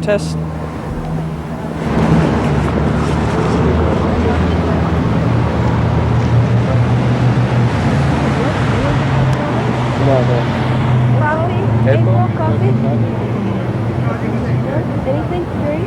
Test. Coffee? Maple coffee? Anything free?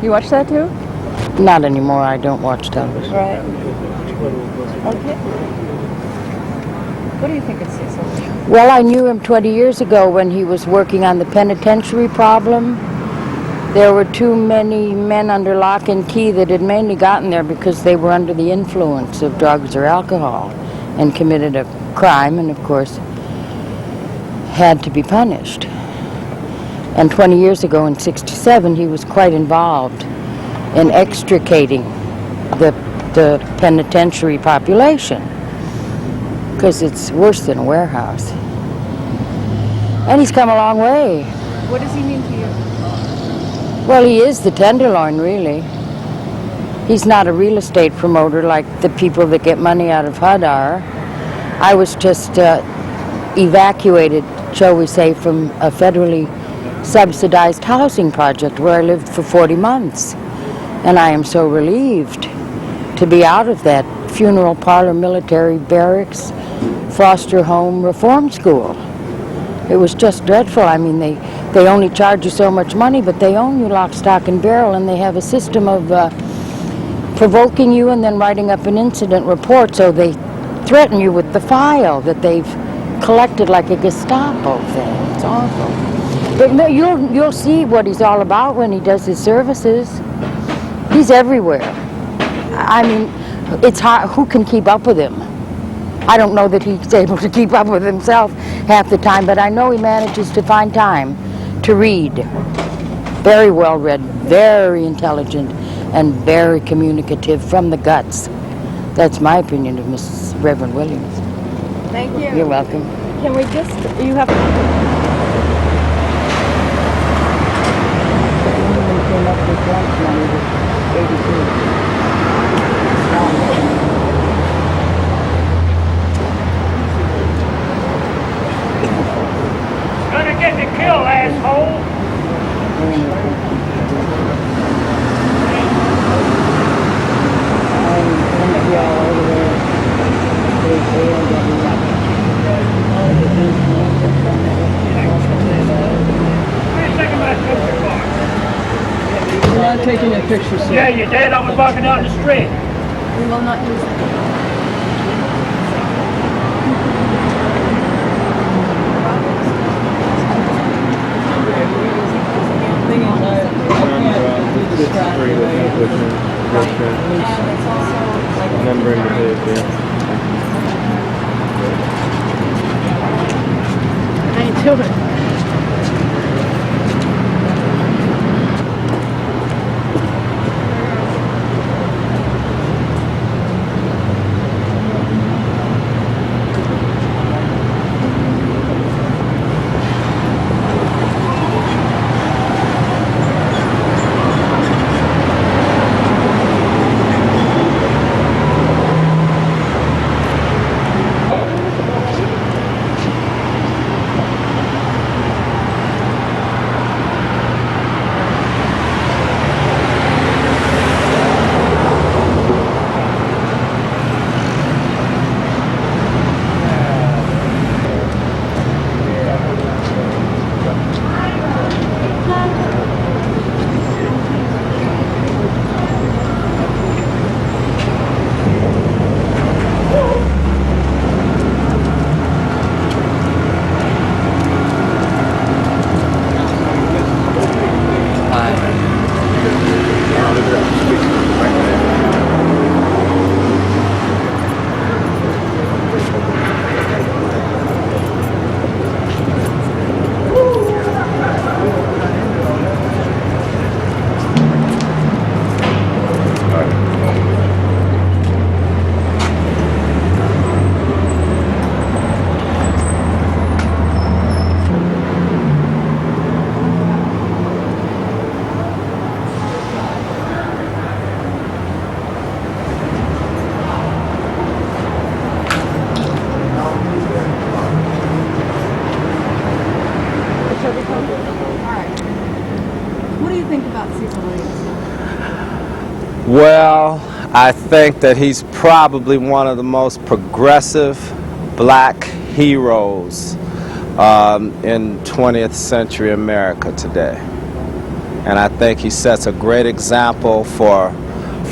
You watch that too? Not anymore. I don't watch television. Right. Okay. What do you think of Cecil? Well, I knew him 20 years ago when he was working on the penitentiary problem. There were too many men under lock and key that had mainly gotten there because they were under the influence of drugs or alcohol and committed a crime and, of course, had to be punished. And 20 years ago, in '67, he was quite involved in extricating the penitentiary population, because it's worse than a warehouse. And he's come a long way. What does he mean to you? Well, he is the tenderloin, really. He's not a real estate promoter like the people that get money out of HUD are. I was just evacuated, shall we say, from a federally subsidized housing project where I lived for 40 months. And I am so relieved to be out of that funeral parlor, military barracks, foster home reform school. It was just dreadful. I mean, they only charge you so much money, but they own you lock, stock, and barrel, and they have a system of provoking you and then writing up an incident report, so they threaten you with the file that they've collected like a Gestapo thing. It's awful. But you'll see what he's all about when he does his services. He's everywhere. I mean, it's hard. Who can keep up with him? I don't know that he's able to keep up with himself half the time, but I know he manages to find time to read. Very well read, very intelligent, and very communicative from the guts. That's my opinion of Mrs. Reverend Williams. Thank you. You're welcome. Can we just, you have, Gonna get me killed, asshole! We're not taking a picture, sir. Yeah, you did. I was walking down the street. we will not use it. Thing is, I can't be distracted. Number in the page, yeah. How you doing? What do you think about Cecil Williams? Well, I think that he's probably one of the most progressive black heroes in 20th century America today. And I think he sets a great example for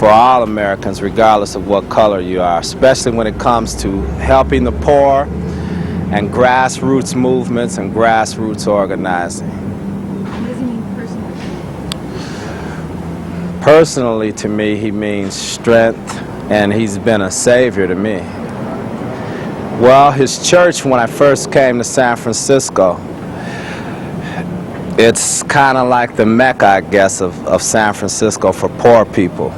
all Americans, regardless of what color you are, especially when it comes to helping the poor and grassroots movements and grassroots organizing. What does he mean personally? Personally, to me, he means strength, and he's been a savior to me. Well, his church, when I first came to San Francisco, it's kind of like the Mecca, I guess, of San Francisco for poor people.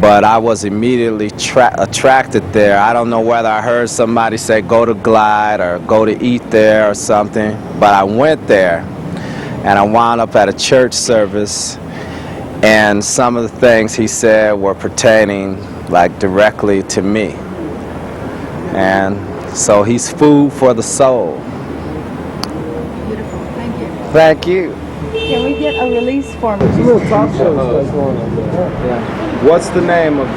But I was immediately attracted there. I don't know whether I heard somebody say go to Glide or go to eat there or something, but I went there and I wound up at a church service, and some of the things he said were pertaining like directly to me. And so he's food for the soul. Beautiful, thank you. Thank you. Can we get a release form? There's a little talk show stuff going on there. Yeah. What's the name of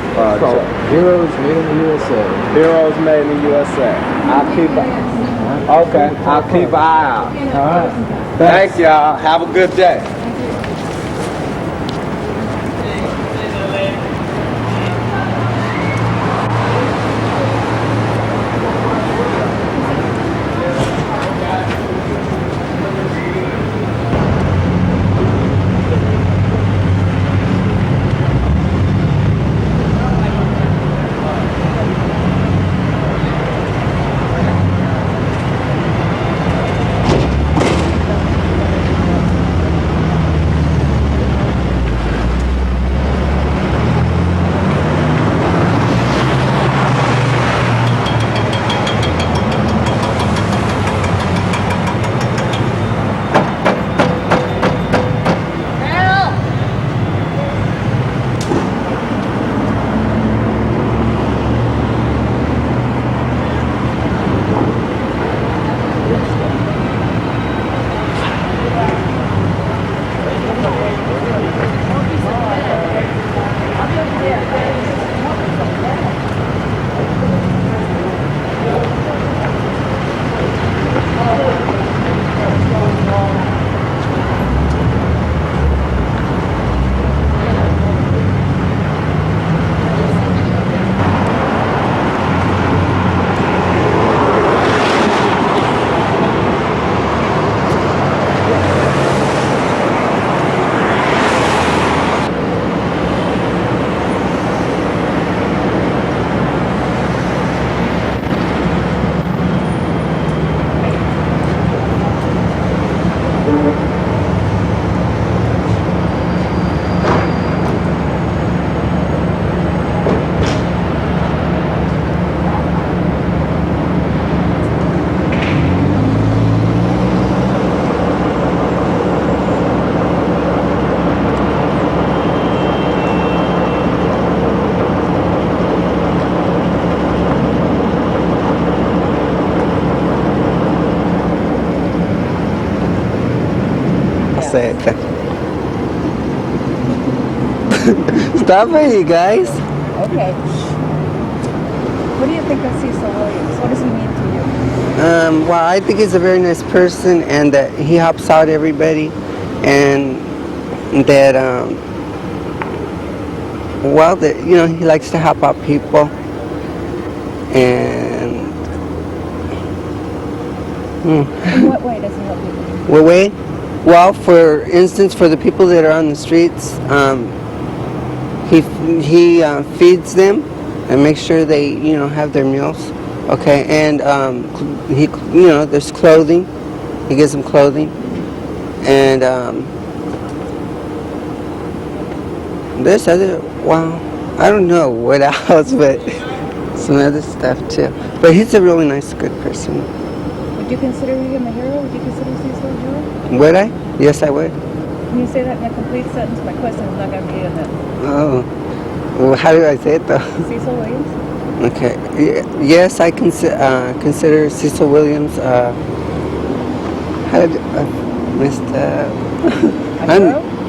Heroes Made in the USA. Heroes Made in the USA? I'll keep I'll keep an eye out. All right. Thank y'all. Have a good day. say it. Stop it, you guys. Okay. What do you think of Cecil Williams? What does he mean to you? Well, I think he's a very nice person, and that he helps out everybody, and that well, that he likes to help out people, and In what way does he help you? what way? Well, for instance, for the people that are on the streets, he feeds them and makes sure they have their meals. Okay, and he there's clothing. He gives them clothing, and there's other I don't know what else, but some other stuff too. But he's a really nice, good person. Would you consider him a hero? Would you consider Cecil a hero? Would I? Yes, I would. Can you say that in a complete sentence? My question is not going to be in that. Oh, well, how do I say it though? Cecil Williams? Okay. Yes, I consider Cecil Williams. Mr.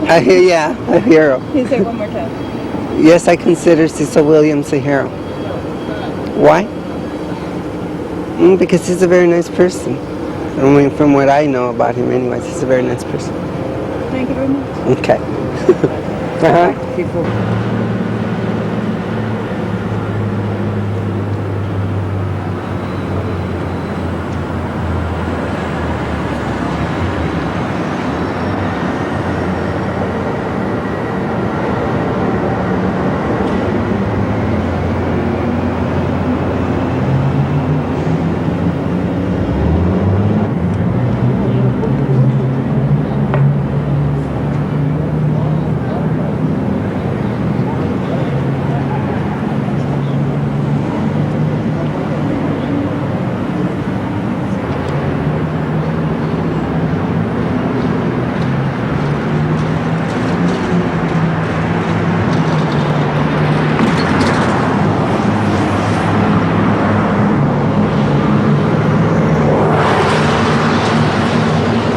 A hero? Yeah, a hero. Can you say it one more time? Yes, I consider Cecil Williams a hero. Why? Because he's a very nice person. I mean, from what I know about him, anyways, he's a very nice person. Thank you very much. Okay. People.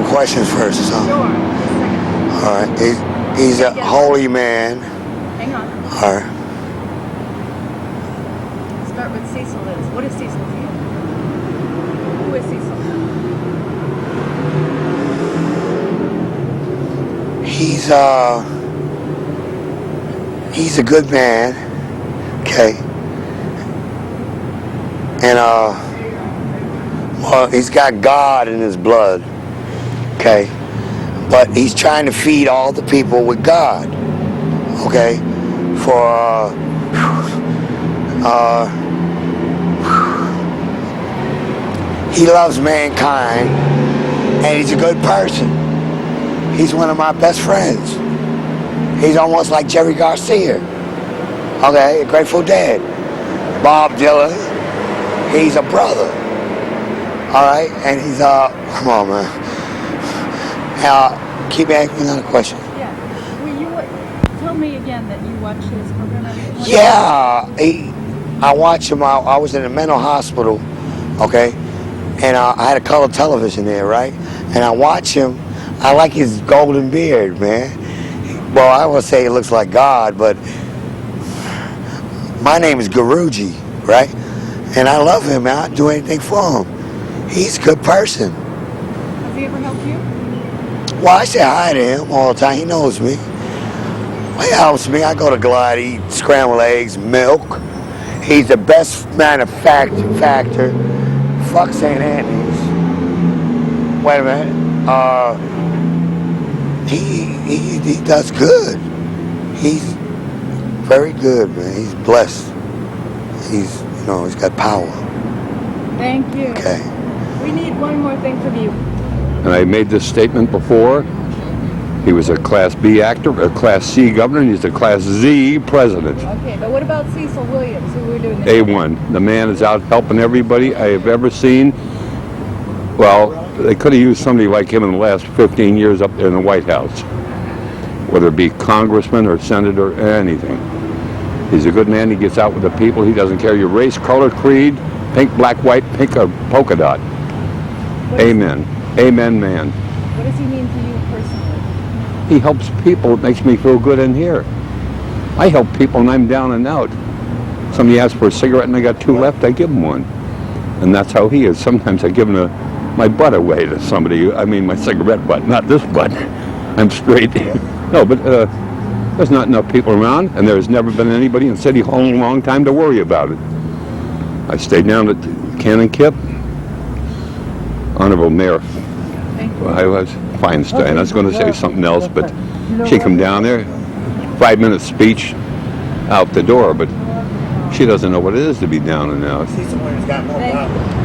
Questions first, so. All right. He's a holy man. Hang on. All right. Start with Cecil is. What is Cecil to you? Who is Cecil? He's a good man. Okay. And well, he's got God in his blood. Okay, but he's trying to feed all the people with God. Okay, for he loves mankind, and he's a good person. He's one of my best friends. He's almost like Jerry Garcia. Okay, Grateful Dead. Bob Dylan. He's a brother. All right, and he's come on, man. Keep asking another question. Yeah. Will you tell me again that you watch his program? Yeah, I watch him. I was in a mental hospital, okay, and I had a color television there, right? And I watch him. I like his golden beard, man. Well, I will say it looks like God, but my name is Guruji, right? And I love him, man. I'd do anything for him. He's a good person. Has he ever helped you? Well, I say hi to him all the time. He knows me. Well, he helps me. I go to Glide, eat scrambled eggs, milk. He's the best manufacturer. Fuck St. Anthony's. Wait a minute. He does good. He's very good, man. He's blessed. He's got power. Thank you. Okay. We need one more thing from you. And I made this statement before. He was a Class B actor, a Class C governor, and he's a Class Z president. Okay, but what about Cecil Williams, who we're doing this A1. The man is out helping everybody I have ever seen. Well, they could have used somebody like him in the last 15 years up there in the White House, whether it be congressman or senator or anything. He's a good man. He gets out with the people. He doesn't care your race, color, creed, pink, black, white, pink, or polka dot. Amen. Amen, man. What does he mean to you personally? He helps people. It makes me feel good in here. I help people when I'm down and out. Somebody asks for a cigarette and I got 2 left, I give them one. And that's how he is. Sometimes I give him my butt away to somebody. I mean, my cigarette butt, not this butt. I'm straight. No, but there's not enough people around, and there's never been anybody in City Hall in a long time to worry about it. I stayed down at Cannon Kip. Honorable Mayor, I was Feinstein. I was going to say something else, but she come down there, 5-minute speech out the door, but she doesn't know what it is to be down and out. Cecil Williams got more problems.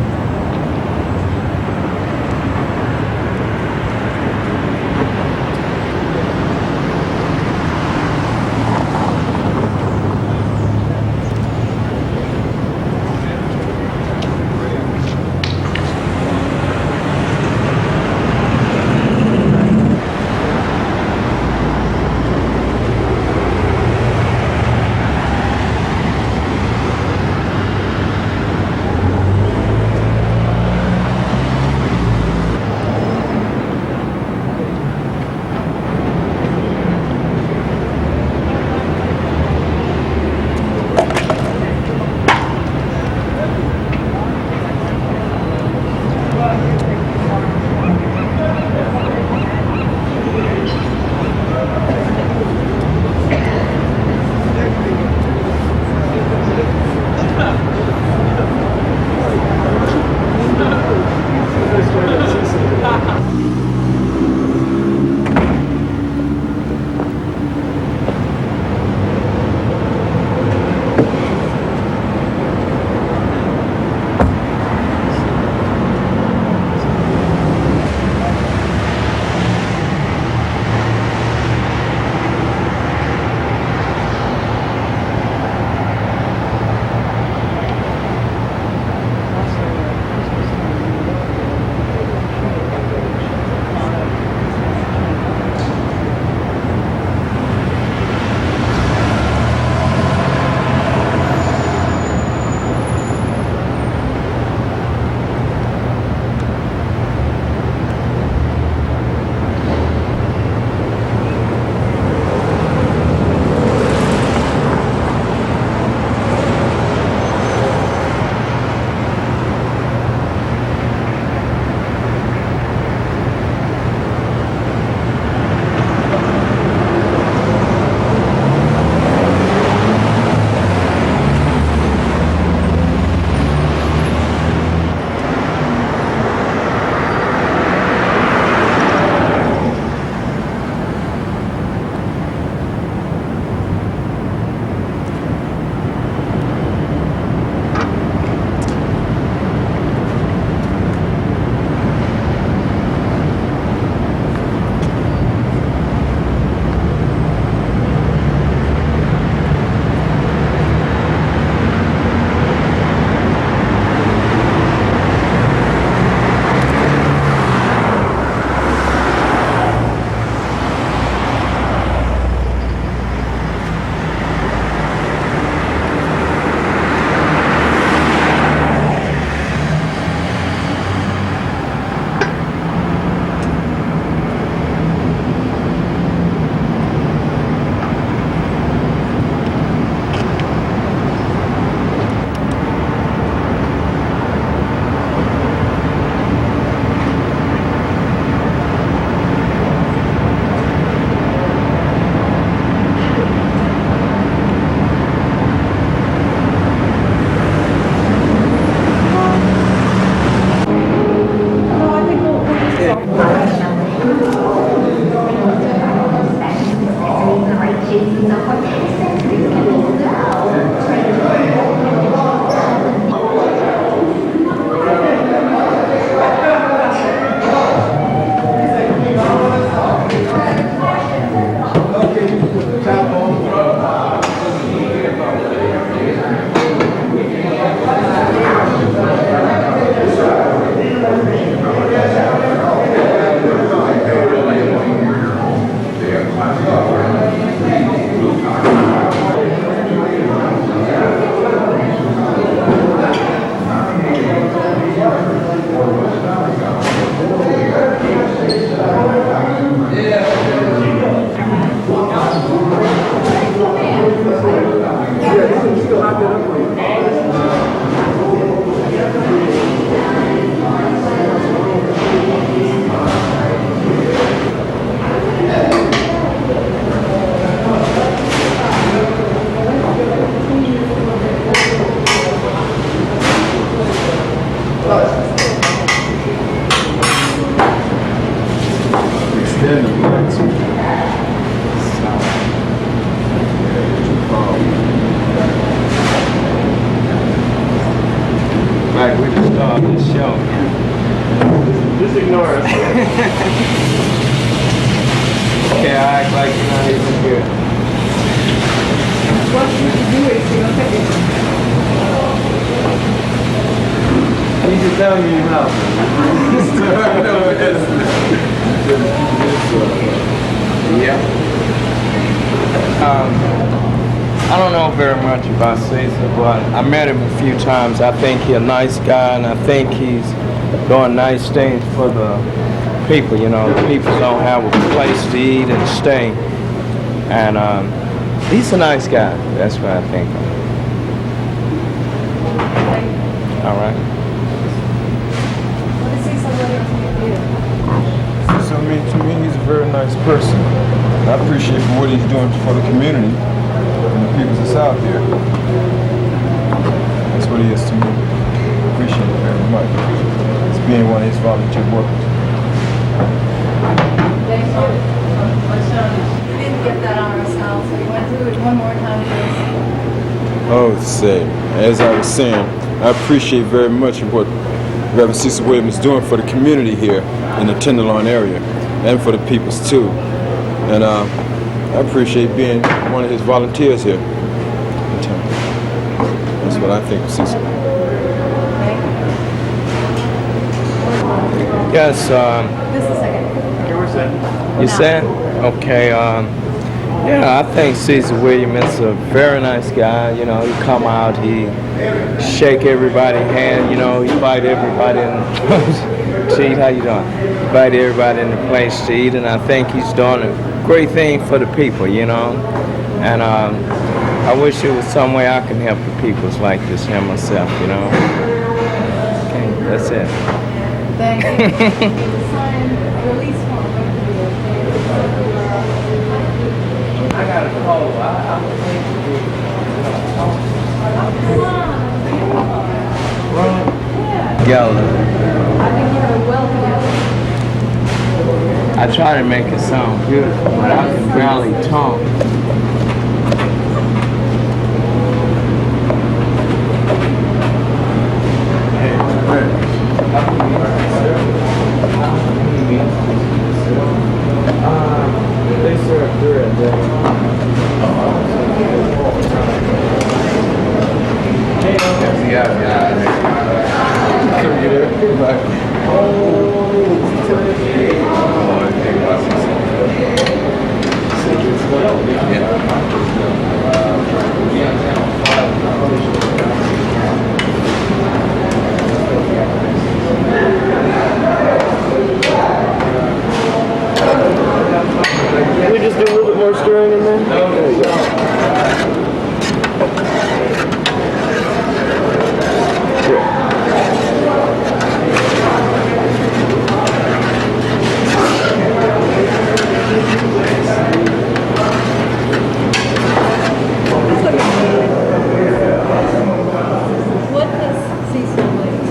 Like we just started this show. Just ignore us. Okay, I act like you're not even here. What should you do if you don't take it? You can tell me now. Yeah. I don't know very much about Cecil, but I met him a few times. I think he's a nice guy, and I think he's doing nice things for the people. You know, the people don't have a place to eat and stay, and he's a nice guy. That's what I think. All right. What does Cecil Williams mean to you? So to me, he's a very nice person. I appreciate what he's doing for the community and the people that's out there. That's what he is to me. Appreciate it very much. It's being one of his volunteer workers. Thank you. We didn't get that on ourselves, so you went through it one more time, please. Oh, say, as I was saying, I appreciate very much what Reverend Cecil Williams is doing for the community here in the Tenderloin area and for the peoples too. And I appreciate being one of his volunteers here. That's what I think of Cecil. Yes. Just a second. You said? Okay. Yeah, I think Cecil Williams is a very nice guy. You know, he come out, he shake everybody's hand. You know, he invite everybody in to eat. How you doing? Invite everybody in the place to eat, and I think he's doing a great thing for the people. You know, and I wish there was some way I can help the peoples like this here myself. You know. Okay, that's it. Thank you. Sign release form. I got a call. Yellow. I think you're welcome. I try to make it sound beautiful, but I can barely talk. They serve bread we just do a little bit more stirring in there? There you go. What does Cecil Williams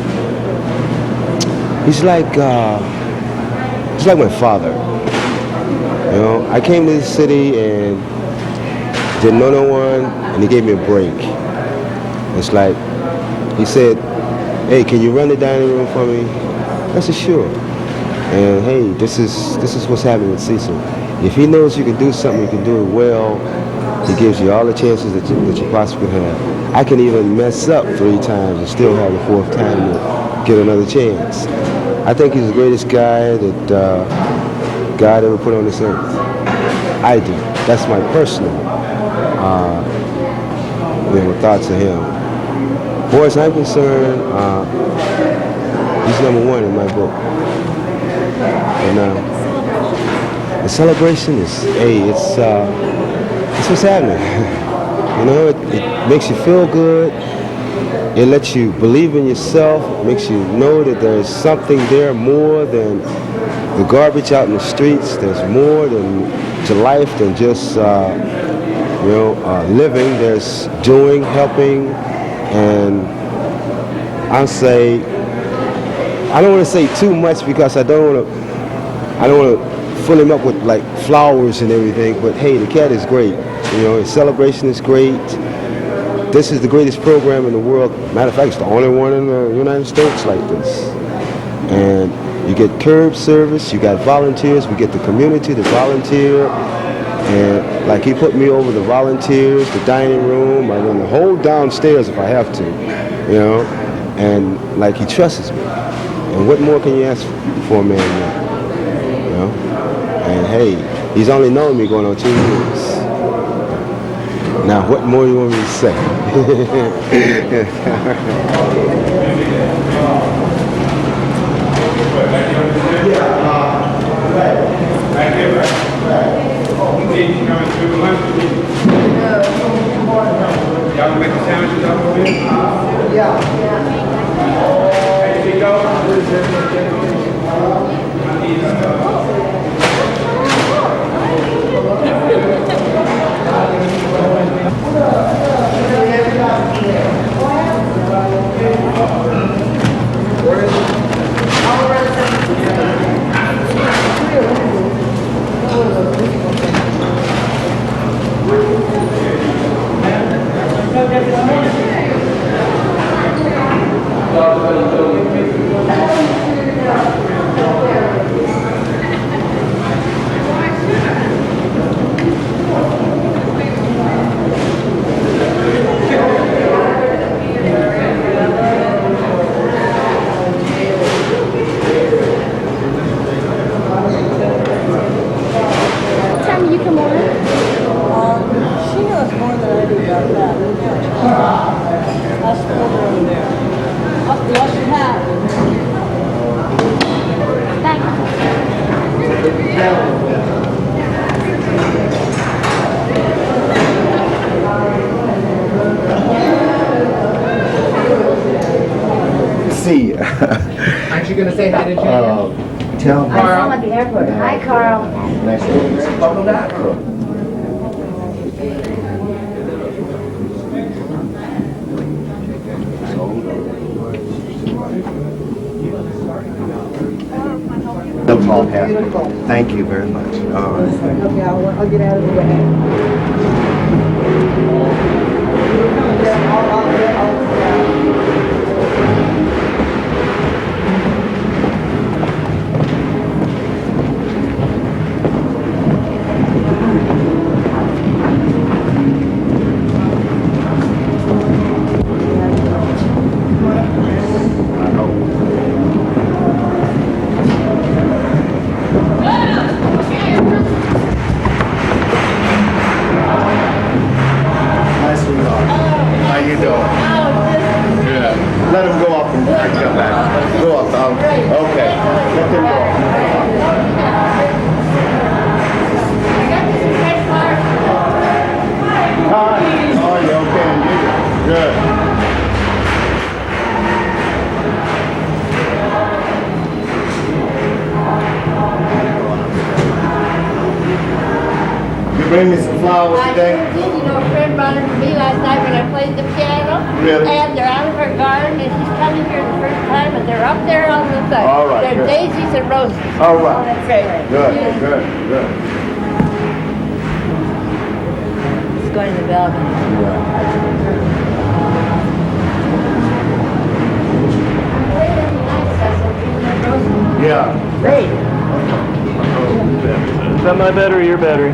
mean? He's like my father. You know, I came to this city and didn't know no one, and he gave me a break. It's like he said, "Hey, can you run the dining room for me?" I said, "Sure." And hey, this is what's happening with Cecil. If he knows you can do something, you can do it well. He gives you all the chances that you possibly have. I can even mess up 3 times and still have the 4th time to get another chance. I think he's the greatest guy that God ever put on this earth. I do. That's my personal thoughts of him. As far as I'm concerned, he's #1 in my book. And the celebration is, it's what's happening. You know, it makes you feel good. It lets you believe in yourself. It makes you know that there's something there more than the garbage out in the streets. There's more to life than just living. There's doing, helping, and I don't want to say too much because I don't want to fill him up with like flowers and everything. But hey, the cat is great. You know, his celebration is great. This is the greatest program in the world. Matter of fact, it's the only one in the United States like this. And you get curb service, you got volunteers, we get the community to volunteer. And like he put me over the volunteers, the dining room, I run the whole downstairs if I have to, you know. And like he trusts me. And what more can you ask for a man now? You know? And hey, he's only known me going on 2 years. Now, what more do you want me to say? Y'all make a sandwich out of it? Yeah. See ya. Aren't you going to say hi to Junior? Tell I saw him at the airport. Hi, Carl. Nice to meet you. Welcome back. No tall hat. Thank you very much. All right. Okay, I'll get out of the way. Let him go up and come back. Go up, Tom. Okay. Let him go. Hi. How are you? Okay. Good. You bring me some flowers today? I sure did. You know, a friend brought them to me last night when I played the piano. Really? And they're out of her garden, and she's coming here the first time, and they're up there on the thing. All right, They're good. daisies and roses. All right. Oh, that's great. Good, good, good. It's going to the balcony. Yeah. Great. Is that my battery or your battery?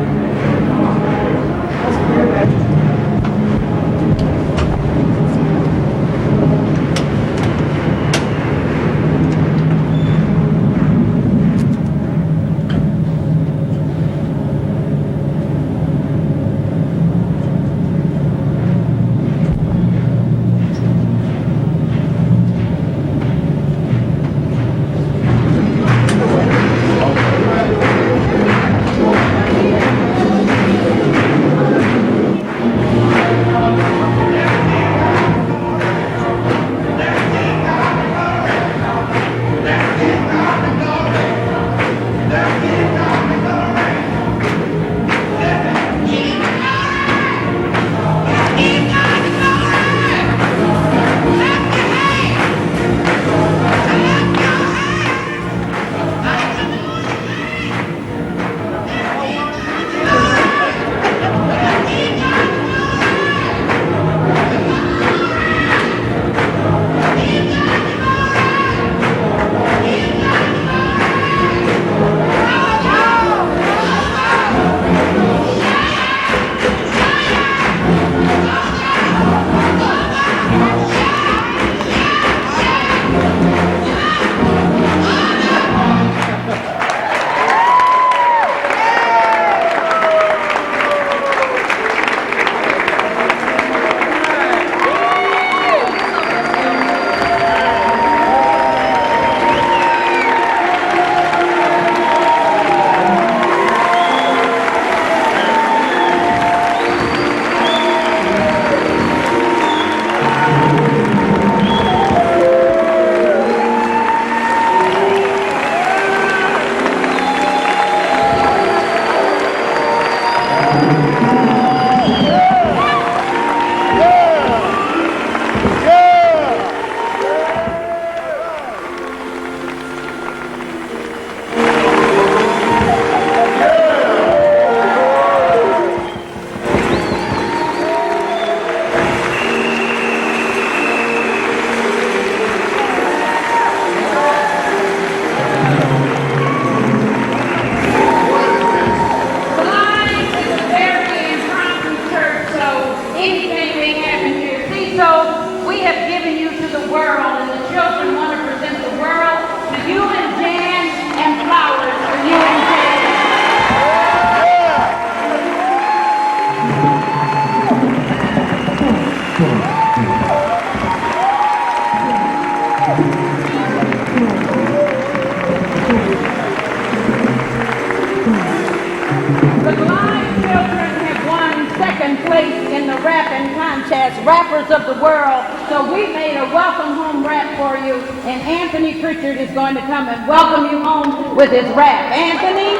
contest, Rappers of the World. So we made a welcome home rap for you, and Anthony Pritchard is going to come and welcome you home with his rap. Anthony?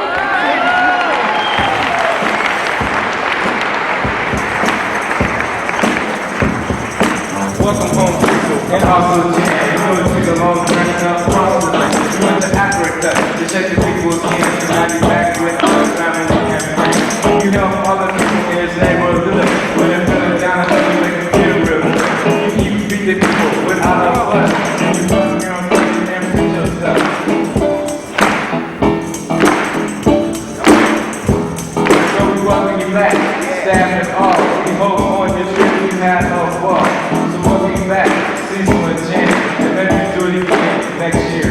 Welcome home, people, and also Jan. You know it took a long journey across the land. You went to Africa to shake the people's hands, and now you're back with us, family and friends. You help all the people in this neighborhood live. When they're feeling down and ugly, they can feel real. You feed the people without a fuss. You run around and preach your stuff. So we welcome you back, staff and all. We hope on your trip you had no fall. Welcome back, Cecil and Jan, and maybe do it again next year.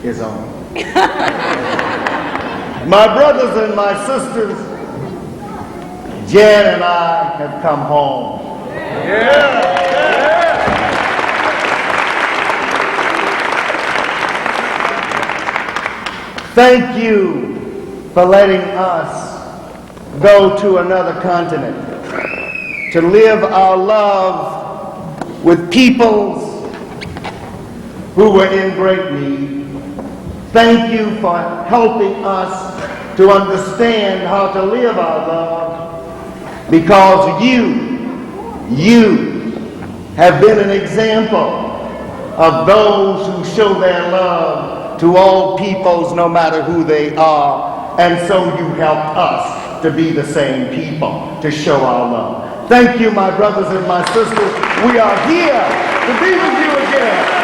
Is on. My brothers and my sisters, Jan and I have come home. Thank you for letting us go to another continent to live our love with peoples who were in great need. Thank you for helping us to understand how to live our love, because you have been an example of those who show their love to all peoples, no matter who they are, and so you helped us to be the same people, to show our love. Thank you, my brothers and my sisters. We are here to be with you again.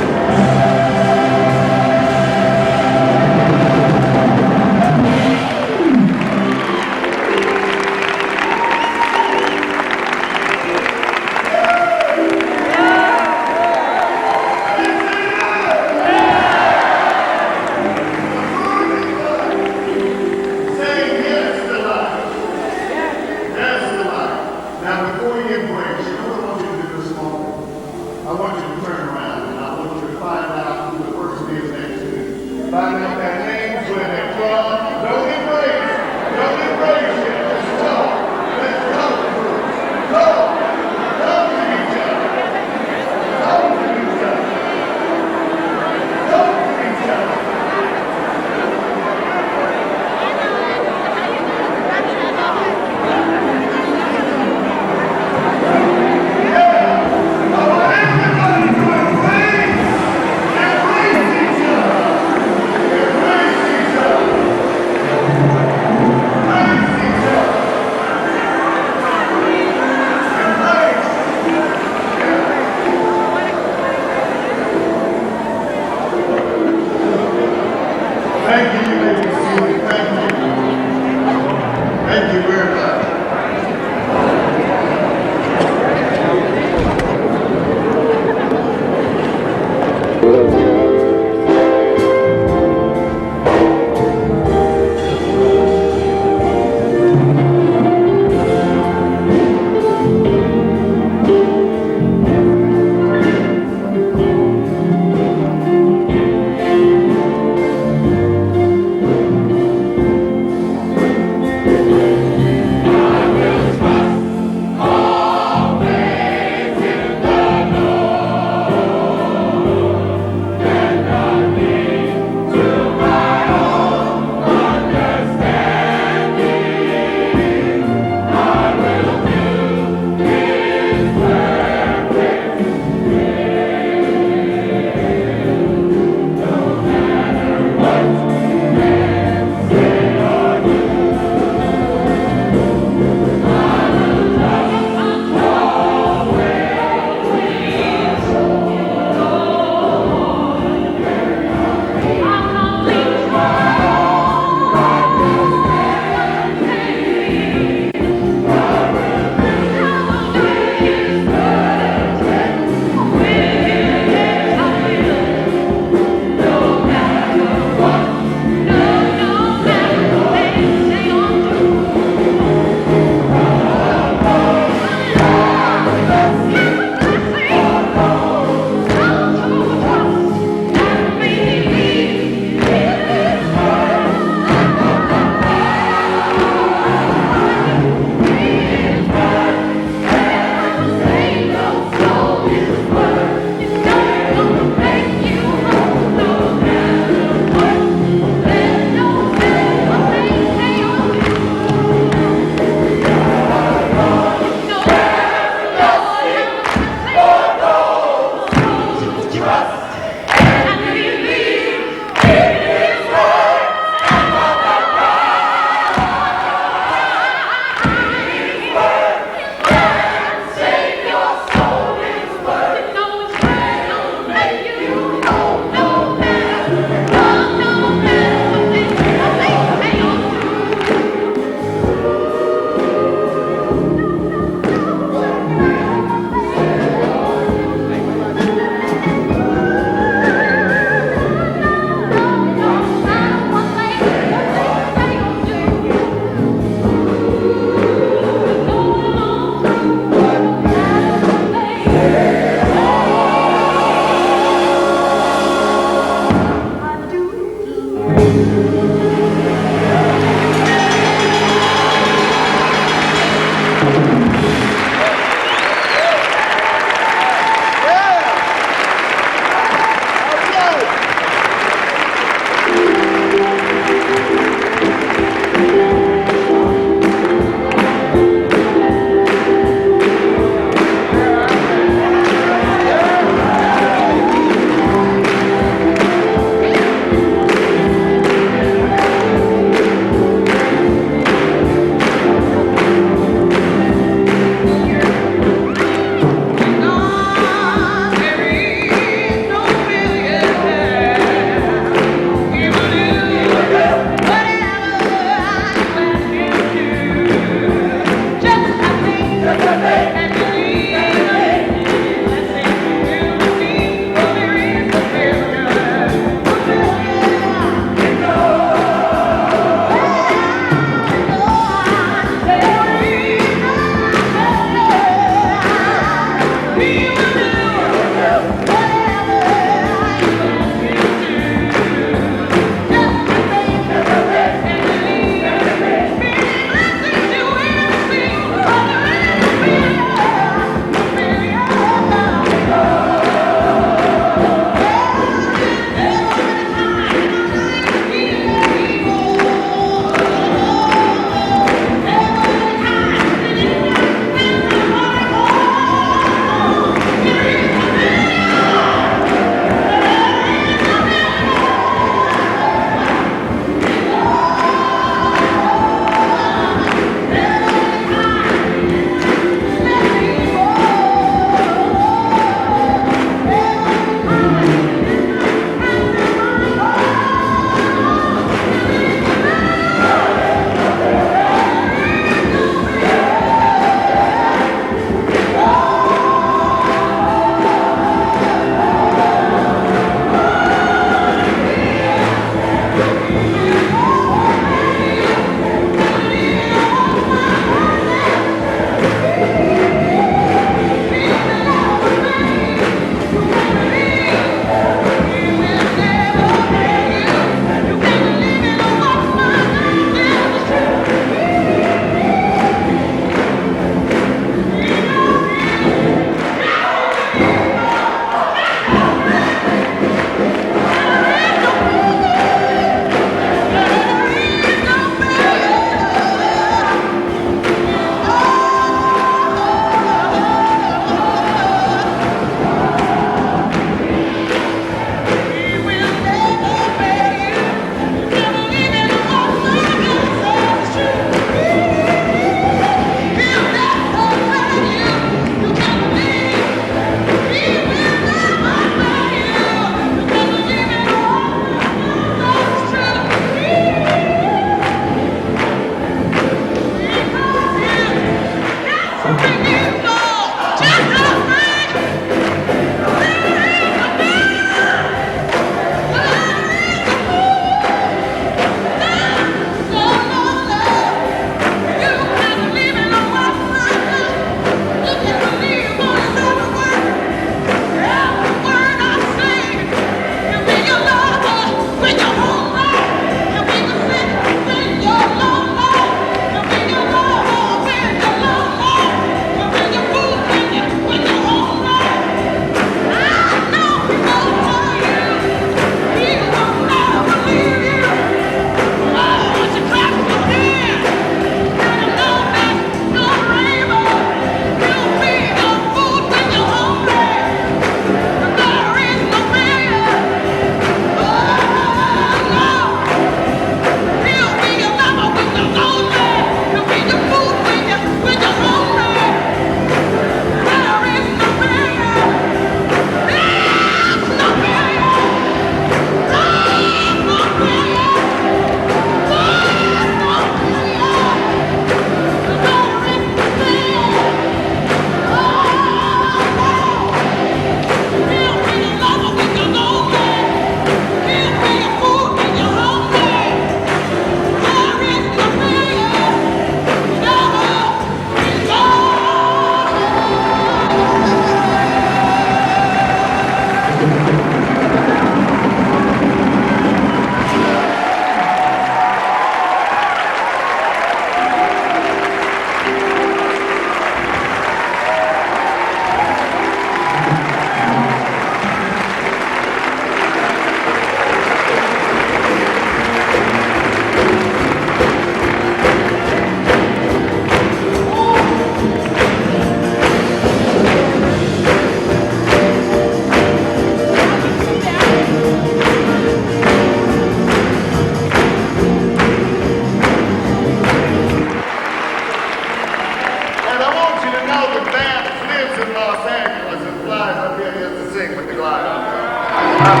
The director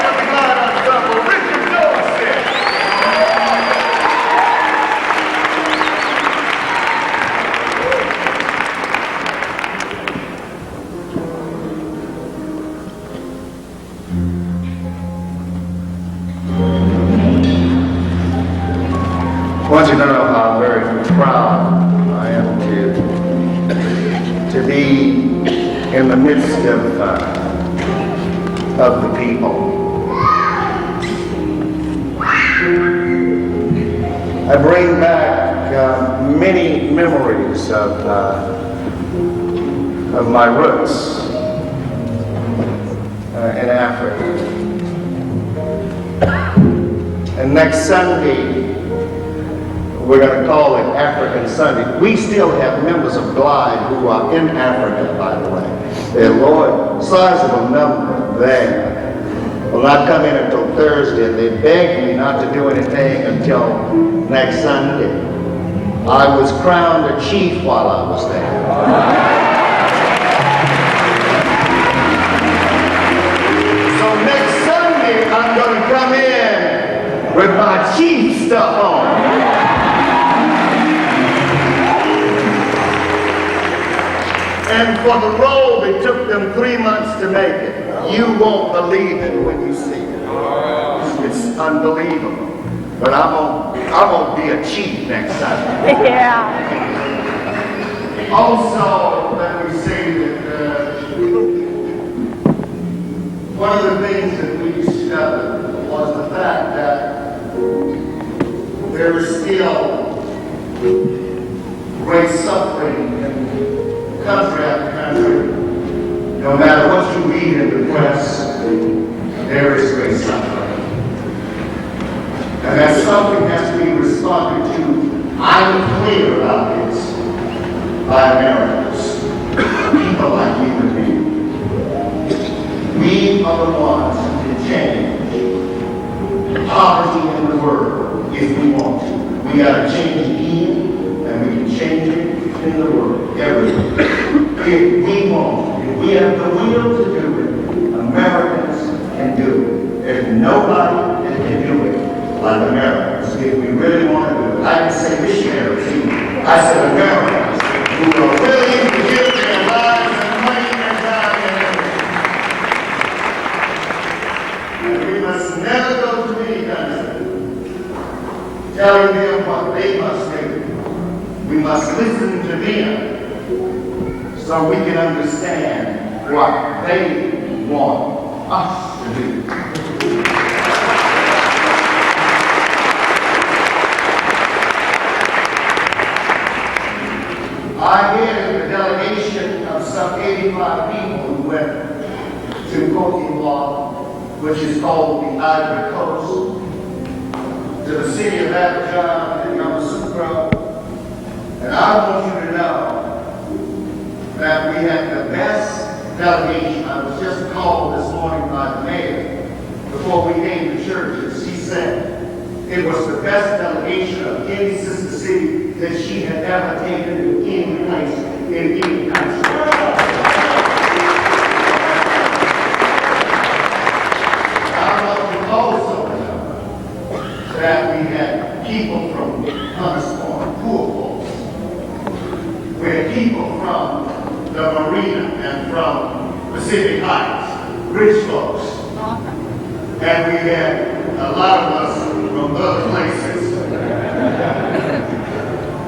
of the Glide Ensemble, Richard Dorsey. I want you to know how very proud I am to be in the midst of the people. I bring back many memories of my roots in Africa. And next Sunday, we're going to call it African Sunday. We still have members of Glide who are in Africa, by the way. They're a sizable number there. Will not come in until Thursday, and they begged me not to do anything until next Sunday. I was crowned a chief while I was there. So next Sunday, I'm going to come in with my chief stuff on. And for the role, it took them 3 months to make it. You won't believe it when you see it. It's unbelievable. But I'm gonna be a chief next Sunday. Yeah. Also, let me say that one of the things that we discovered was the fact that there is still great suffering in country after country. No matter what you read in the press, there is great suffering. And that something has to be responded to. I'm clear about this by Americans, people like you and me. We are the ones who can change poverty in the world if we want to. We got to change it here, and we can change it in the world, everywhere. If we want, if we have the will to do it, Americans can do it. There's nobody that can do it like Americans. If we really want to do it, I didn't say missionaries either. I said Americans who are willing to give their lives and money and time and energy. And we must never go to any country telling them what they must do. We must listen to them so we can understand what they want us to do. I headed a delegation of some 85 people who went to Cote d'Ivoire, which is called the Ivory Coast, to the city of Abidjan and Yamoussoukro. And I want you to know that we had the best delegation. I was just called this morning by the mayor before we came to churches. She said it was the best delegation of any sister city that she had ever taken to any place in any country. I want you also to know that we had people from Hunter's Point, poor folks. We had people from the Marina and from Pacific Heights, rich folks. And we had a lot of us from other places.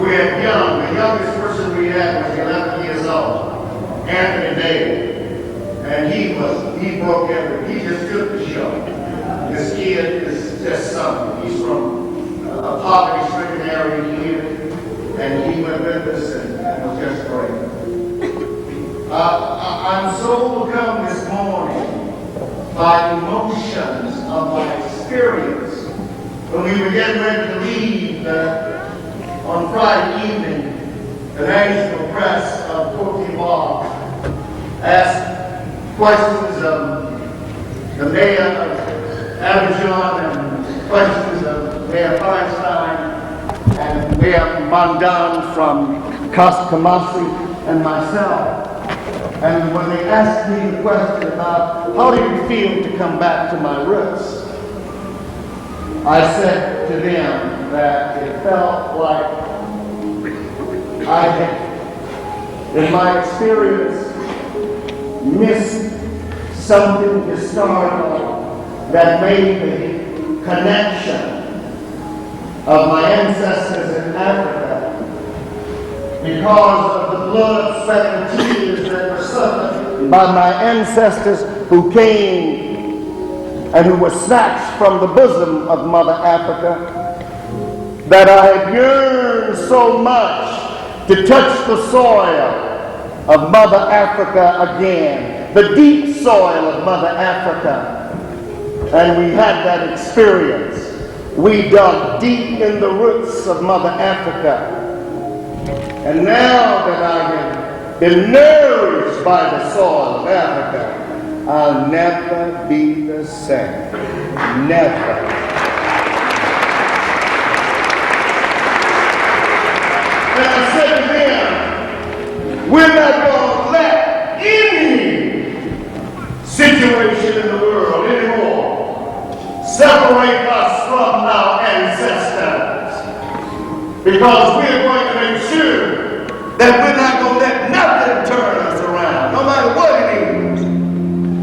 We had young, the youngest person we had was 11 years old, Anthony Davis. And he broke everything. He just took the show. This kid is just something. He's from a poverty-stricken area here, and he went with us and was just great. I'm so overcome this morning by emotions of my experience when we were getting ready to leave on Friday evening. The national press of Cote d'Ivoire asked questions of the mayor of Abidjan and questions of Mayor Feinstein and Mayor Mandan from Kamasi and myself. And when they asked me the question about how do you feel to come back to my roots, I said to them that it felt like I had, in my experience, missed something historical that made the connection of my ancestors in Africa because of the blood, sweat, and tears that were suffered by my ancestors who came and who were snatched from the bosom of Mother Africa, that I had yearned so much to touch the soil of Mother Africa again, the deep soil of Mother Africa. And we had that experience. We dug deep in the roots of Mother Africa. And now that I have been nourished by the soil of Africa, I'll never be the same. Never. And I said to them, we're not going to let any situation in the world anymore separate us from our ancestors. Because we're going to make sure that we're not going to let nothing turn us around, no matter what it is.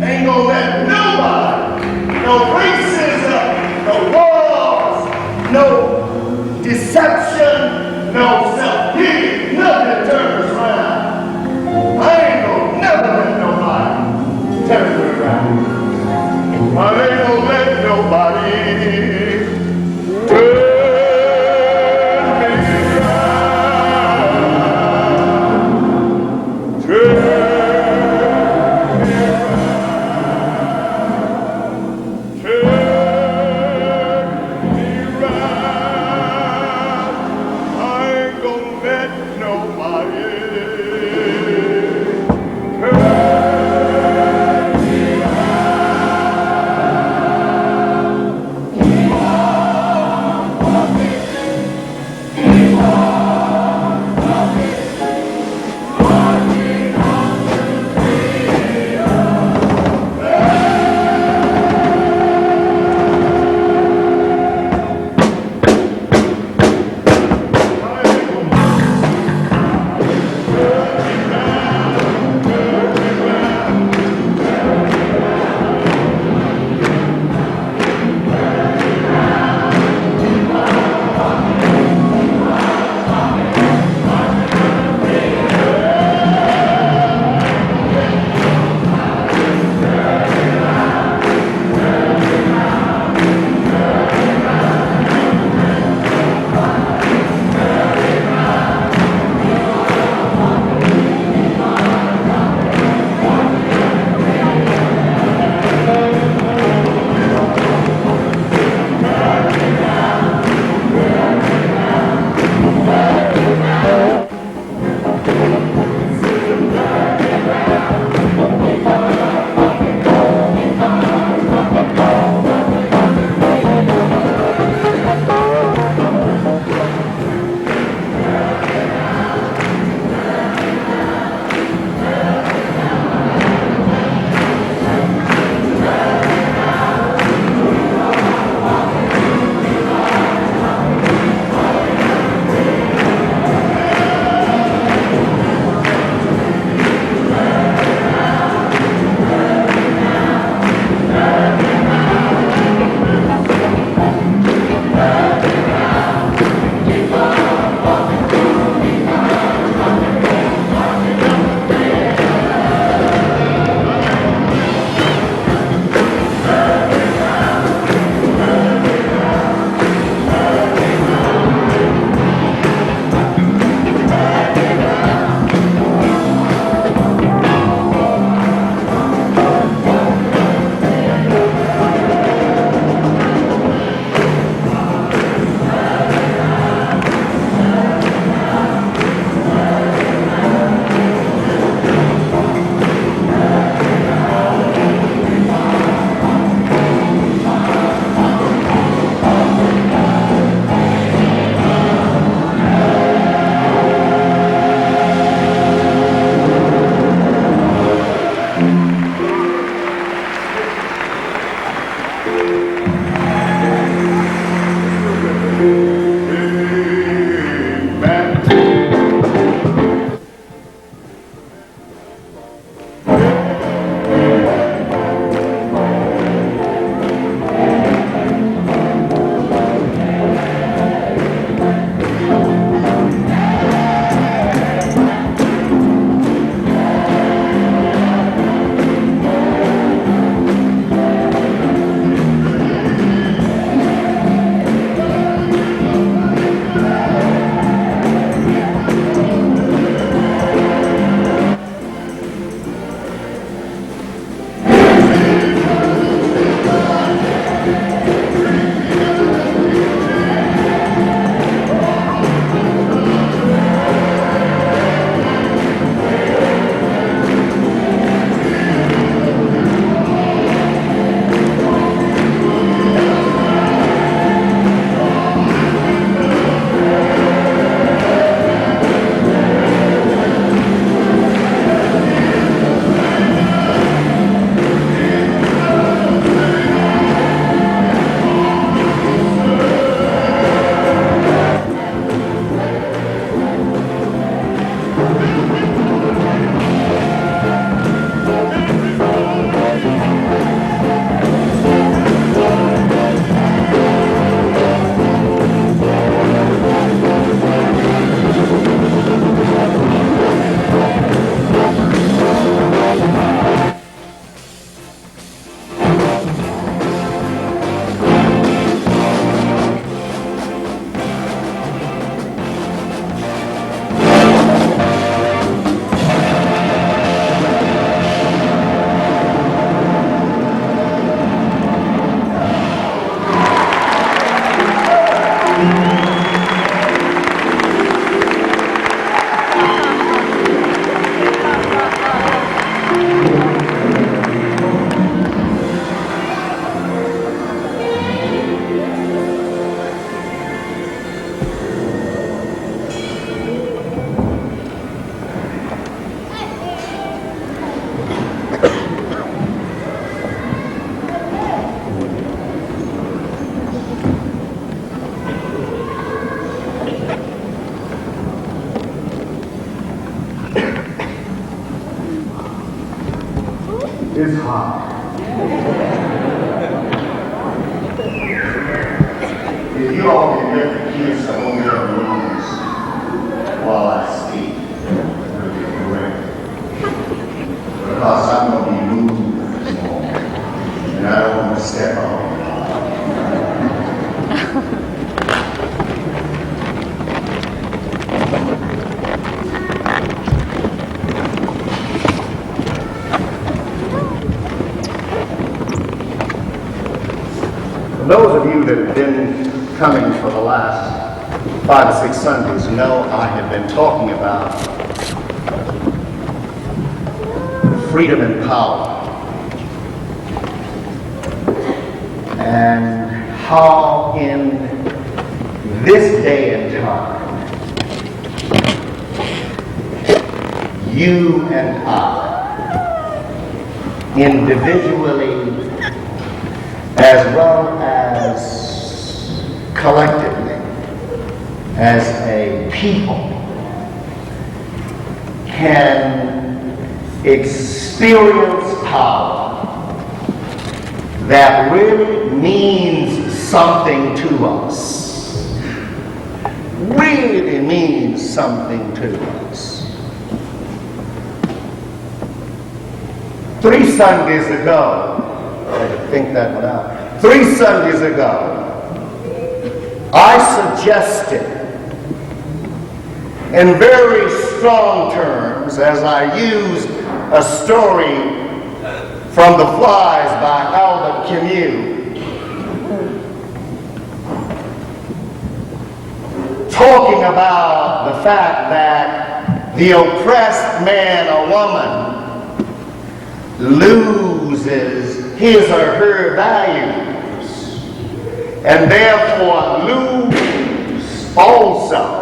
Ain't going to let nobody, no racism, no wars, no deception, no self-pity, nothing turn us around. I ain't going to never let nobody turn me around. I ain't going to let nobody turn me around. is high. If you all can let the kids to hold their rooms while I speak, it'll be great. Because I'm going to be moved this morning, and I don't want to step on. Those of you that have been coming for the last 5 or 6 Sundays know I have been talking about freedom and power, and how in this day and time you and I individually as well as collectively, as a people, can experience power that really means something to us. Really means something to us. 3 Sundays ago, I had to think that one out. 3 Sundays ago, I suggested in very strong terms, as I used a story from The Flies by Albert Camus, talking about the fact that the oppressed man or woman loses his or her values, and therefore lose also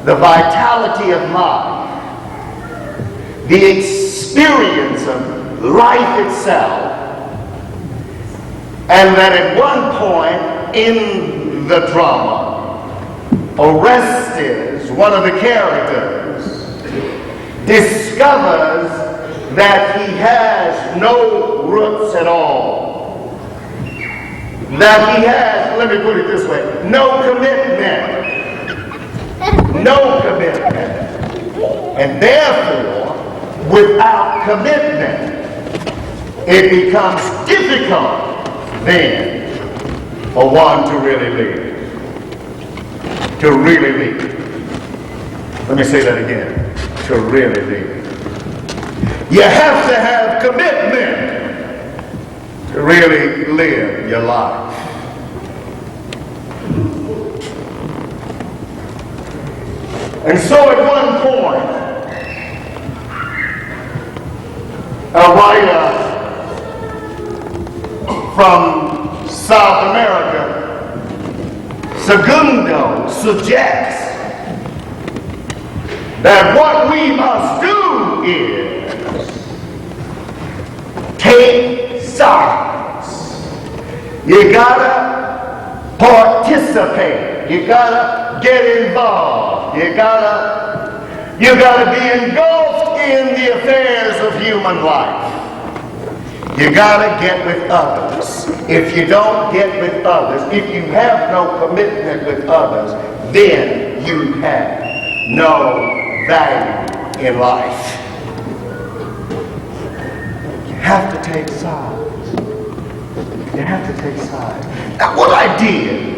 the vitality of life, the experience of life itself, and that at one point in the drama, Orestes, one of the characters, discovers that he has no roots at all. That he has, let me put it this way, no commitment. No commitment. And therefore, without commitment, it becomes difficult then for one to really live. To really live. Let me say that again. To really live. You have to have commitment to really live your life. And so at one point, a writer from South America, Segundo, suggests that what we must do is take sides. You gotta participate. You gotta get involved. You gotta be engulfed in the affairs of human life. You gotta get with others. If you don't get with others, if you have no commitment with others, then you have no value in life. You have to take sides. You have to take sides. Now, what I did,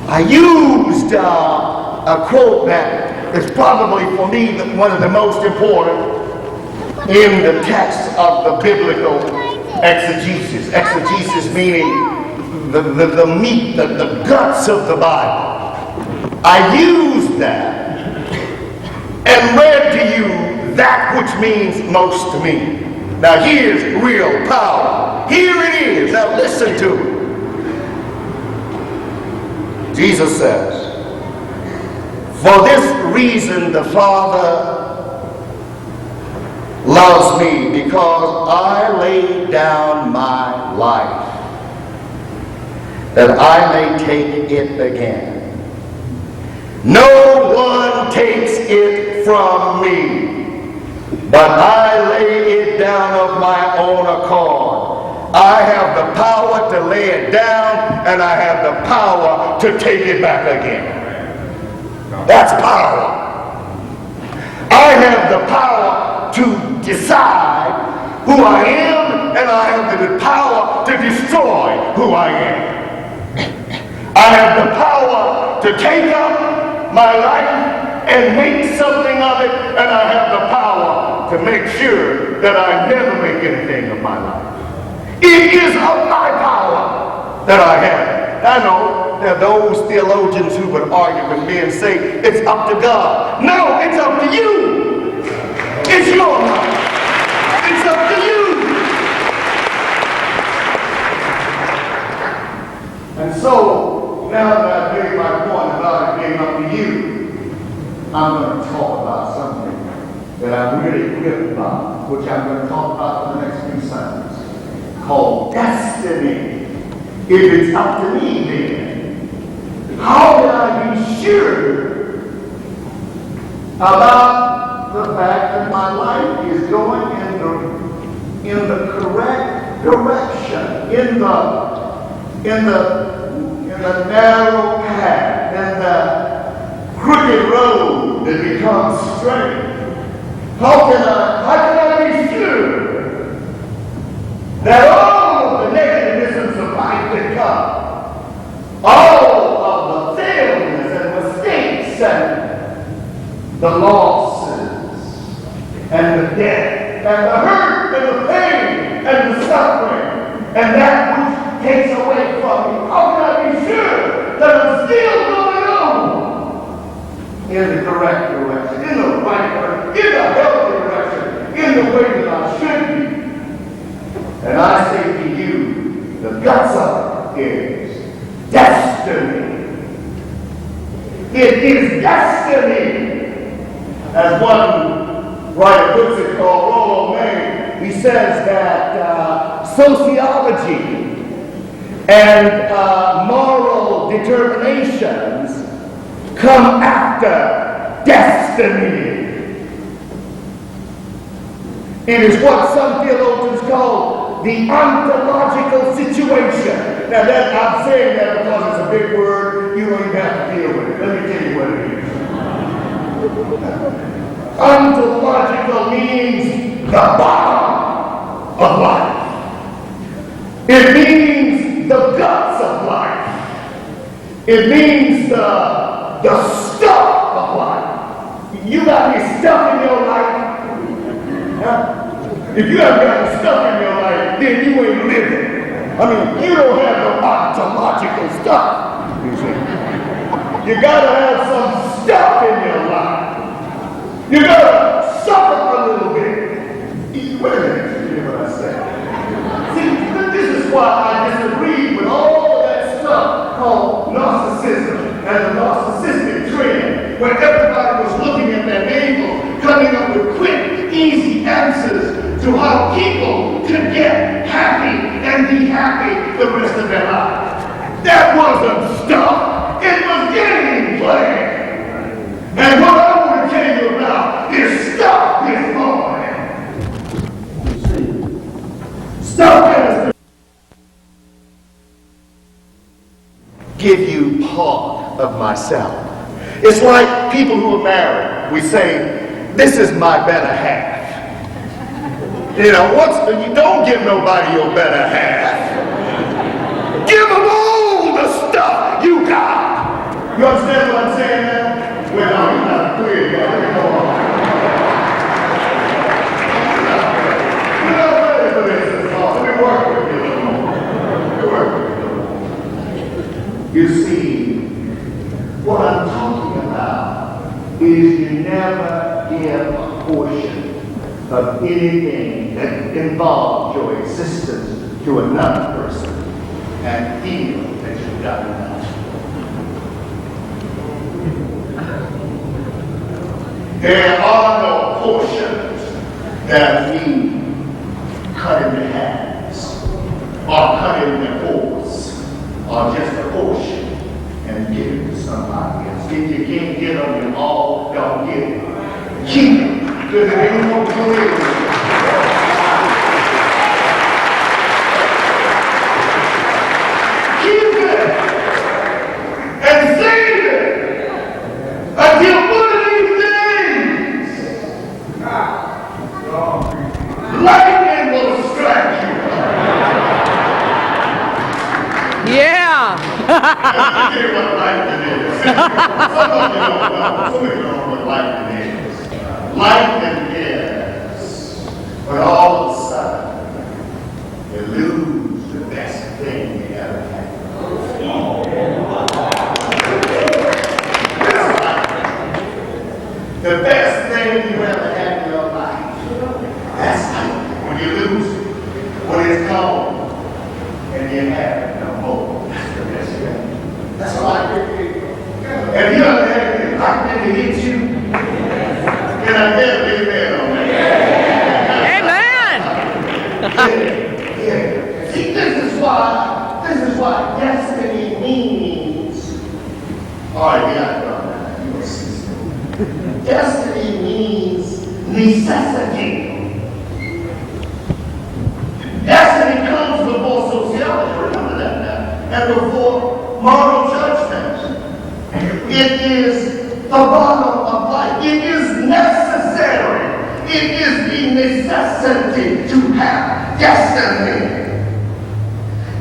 I used a quote that is probably for me one of the most important in the text of the biblical exegesis. Exegesis meaning the meat, the guts of the Bible. I used that and read to you that which means most to me. Now here's real power. Here it is. Now listen to it. Jesus says, "For this reason the Father loves me, because I laid down my life, that I may take it again. No one takes it from me, but I lay it down of my own accord. I have the power to lay it down, and I have the power to take it back again. That's power. I have the power to decide who I am, and I have the power to destroy who I am. I have the power to take up my life and make something of it, and I have the power to make sure that I never make anything of my life. It is of my power that I have it. I know there are those theologians who would argue with me and say, it's up to God. No, it's up to you. It's your life. It's up to you. And so, now that I've made my point about it being up to you, I'm going to talk about something that I'm really equipped about, which I'm going to talk about for the next few Sundays, called destiny. If it's up to me, then, how can I be sure about the fact that my life is going in the correct direction, in the narrow path, in the crooked road that becomes straight? How can I be sure that all of the negativisms of life that come, all of the failures and mistakes and the losses and the death and the hurt and the pain and the suffering and that which takes away from me, how can I be sure that I'm still going on in the correct direction, in the right direction, in the healthy direction, in the way that I should be? And I say to you, the guts of it is destiny. It is destiny. As one writer puts it, called Rollo May, he says that sociology and moral determinations come after destiny. It is what some theologians call the ontological situation. Now that I'm saying that because it's a big word, you don't even have to deal with it. Let me tell you what it is. Ontological means the bottom of life. It means the guts of life. It means the stuff of life. You got any stuff in your life? Huh? If you haven't got any stuff in your life, then you ain't living. I mean, you don't have no ontological stuff. You see? You gotta have some stuff in your life. You gotta suffer a little bit. Wait a minute, you hear what I say? See, this is why I disagree with all of that stuff called narcissism and the narcissistic trend, where everybody was looking at their neighbor, coming up with quick, easy answers to how people could get happy and be happy the rest of their lives. That wasn't stuff. It was game plan. And what I want to tell you about is stuff this morning. Stuff has to give you part of myself. It's like people who are married. We say, this is my better half. You know, you don't give nobody your better half. Give them all the stuff you got. You understand what I'm saying now? Well, no, you're not clear yet. Let me go on. You're not ready for this. Let me work with you a little more. Let me work with you. You see, what I'm talking about is you never give a portion of anything that involves your existence to another person and feel that you've done enough. There are no portions that we cut into halves or cut into fourths or just a portion and give it to somebody else. If you can't get them all, don't give it. Keep it. Because it ain't no good. Lightning will strike you. Yeah. Let me tell you what lightning is. Some of you don't know. Some of you don't know what lightning is. Lightning is when all of a sudden you lose the best thing you ever had. The best thing you ever had in your life. That's lightning. When you lose it, when it's gone, and you have it no more. That's the best thing. That's what I think. Have you ever had it lightning to hit you? Can I get an amen on that? Amen. Yeah. See, this is why destiny means. All right, yeah, you will see. Destiny means necessity. Destiny comes before sociology, remember that now, and before moral judgment. It is the bottom of life. It is necessary. It is the necessity to have destiny.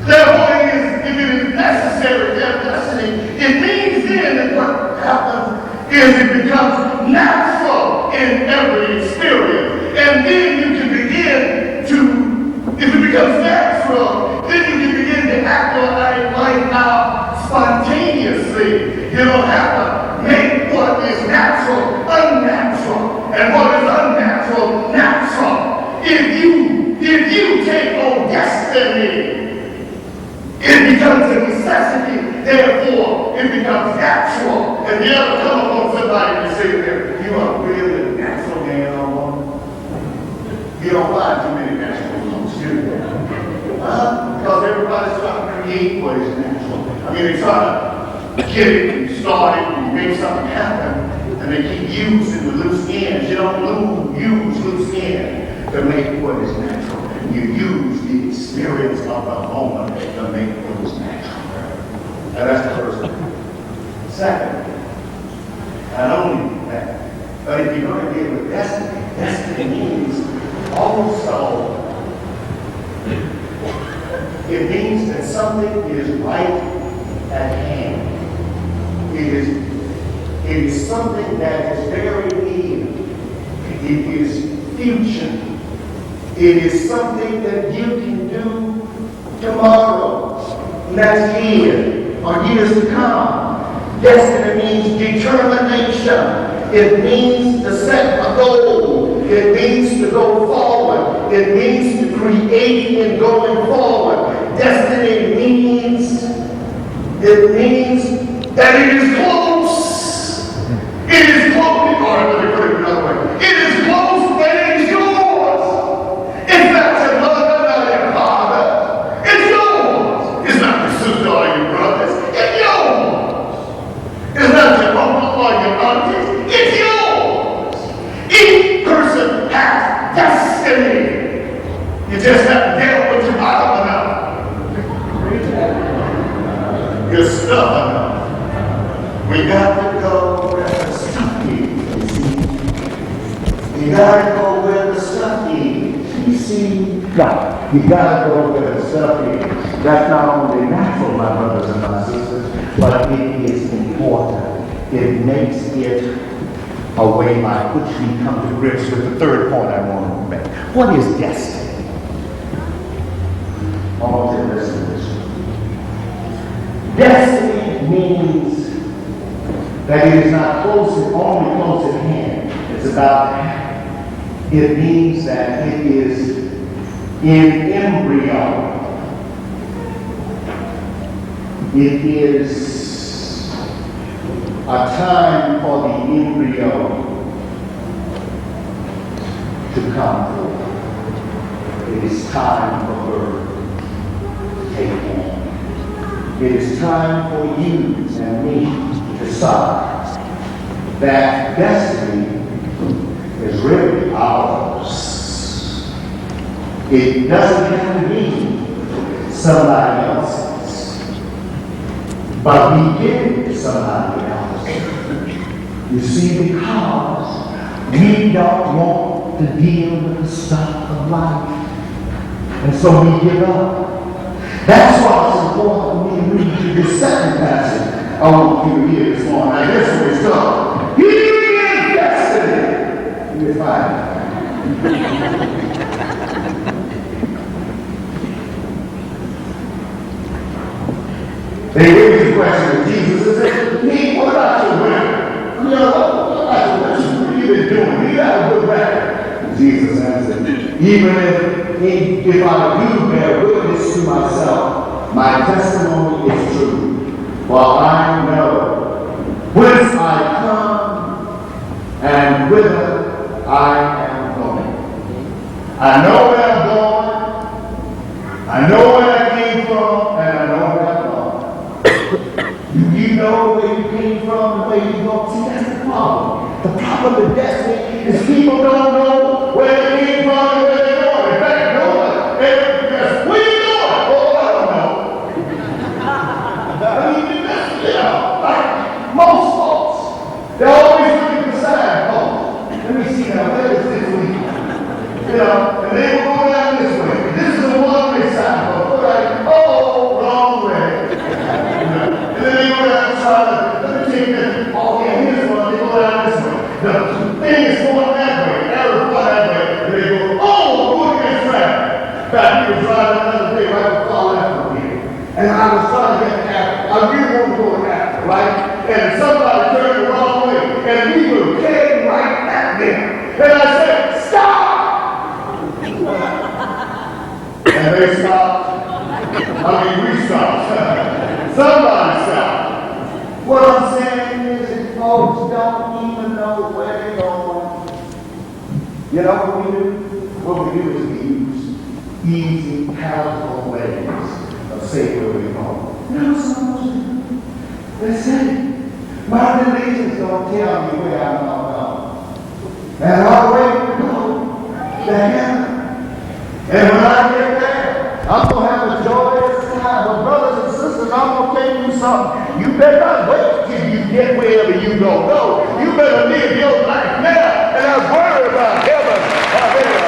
Therefore, if it is necessary to have destiny, it means then that what happens is it becomes natural in every experience. And then you can begin to, if it becomes natural, then you can begin to act life out spontaneously. You don't have to make what is natural unnatural and what is unnatural natural. If you take on destiny, it becomes a necessity, therefore it becomes natural. And you ever come upon somebody and say to them, you are really natural man or woman? You don't find too many natural folks, do you? Because everybody's trying to create what is natural. I mean, they try to get it and start it and make something happen, and they keep using the loose ends. You don't use loose ends to make what is natural. You use the experience of the moment to make what is natural. And that's the first thing. Second, not only that, but if you're going to deal with destiny, destiny means also, it means that something is right at hand. It is something that is very near. It is future. It is something that you can do tomorrow, next year, or years to come. Destiny means determination. It means to set a goal. It means to go forward. It means to create and going forward. Destiny means, that it is close. It is close. Let me put it another way. It is close, but it is yours. It's not your mother, not your father. It's yours. It's not your sister or your brothers. It's yours. It's not your uncle or your aunties. It's yours. Each person has destiny. You just have to deal with your bottom enough. You're stubborn enough. We got to go where the stuff is, you see. You got to go where the stuff is, you see. No, you got to go where the stuff is. That's not only natural, my brothers and my sisters, but it is important. It makes it a way by which we come to grips with the third point I want to make. What is destiny? I want you to listen to this. Destiny means that it is not only close at hand. It's about, it means that it is in embryo. It is a time for the embryo to come forth. It is time for birth to take form. It is time for you and me to decide that destiny is really ours. It doesn't have to be somebody else's, but we give it to somebody else. You see, because we don't want to deal with the stuff of life. And so we give up. That's why it's important for me to read you this second passage I want you to hear this morning. Now this one is called, He is Destiny. You're fine. They raised the question to Jesus and said, "Hey, what about your women? What about your women? What have you been doing? You got a good record." And Jesus answered, "Even if I do bear witness to myself, my testimony is true. For I know whence I come and whither I am going. I know where I'm going. I know where I came from, and I know where I'm going." You know where you came from and where you go. See, that's the problem. The problem with destiny is people don't know where they came from and where they're going. In fact, no one ever asks, "Where you going?" "Oh, I don't know." I mean, like most folks, they're always looking for signposts. Let me see now, where is this week? And they will go down this way. This is a one-way signpost. We're like, oh, wrong way. And then they go down the side of it. Let me take this. Oh, yeah, here's one. They go down this way. The thing is going that way. Arrow fly that way. And they go, oh, look at this traffic. In fact, we were driving another day right before I left from here. And I was trying to get to Apple. I really wanted to go to Apple, right? And somebody turned the wrong way. And we were heading right at them. And I said, stop! And they stopped. I mean, we stopped. Somebody stopped. What I'm saying is that folks don't even know where they're going. You know what we do? What we do is we use easy, palatable ways of saying where we're going. You know what some folks do? They say, my religions don't tell me where I'm going to go. And I'll wait to go to heaven. And when I get there, I'm going to have a joyous time. But brothers and sisters, I'm going to tell you something. You better not wait till you get wherever you going to go. You better live your life now and not worry about heaven or hell.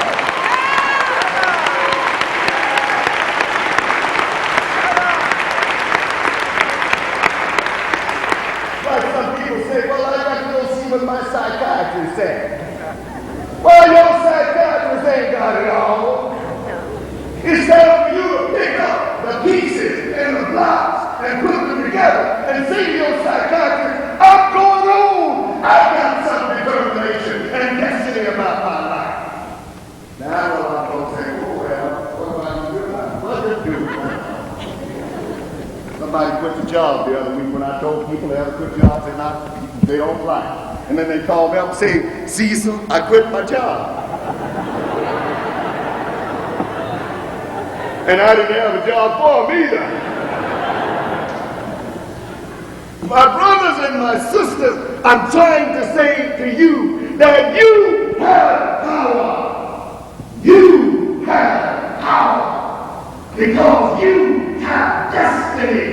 Like some people say, well, I got to go see what my psychiatrist said. Well, your psychiatrist ain't got it all. It's time for you to pick up the pieces and the blocks and put them together and say to your psychiatrist, I'm going on. I've got some determination and destiny about my life. Now, I know a lot of folks say, oh, well, what about you do now? What do you do? Somebody quit the job the other week when I told people they have a good job, they don't like. And then they call me up and say, Cecil, I quit my job. And I didn't have a job for them either. My brothers and my sisters, I'm trying to say to you that you have power. You have power. Because you have destiny.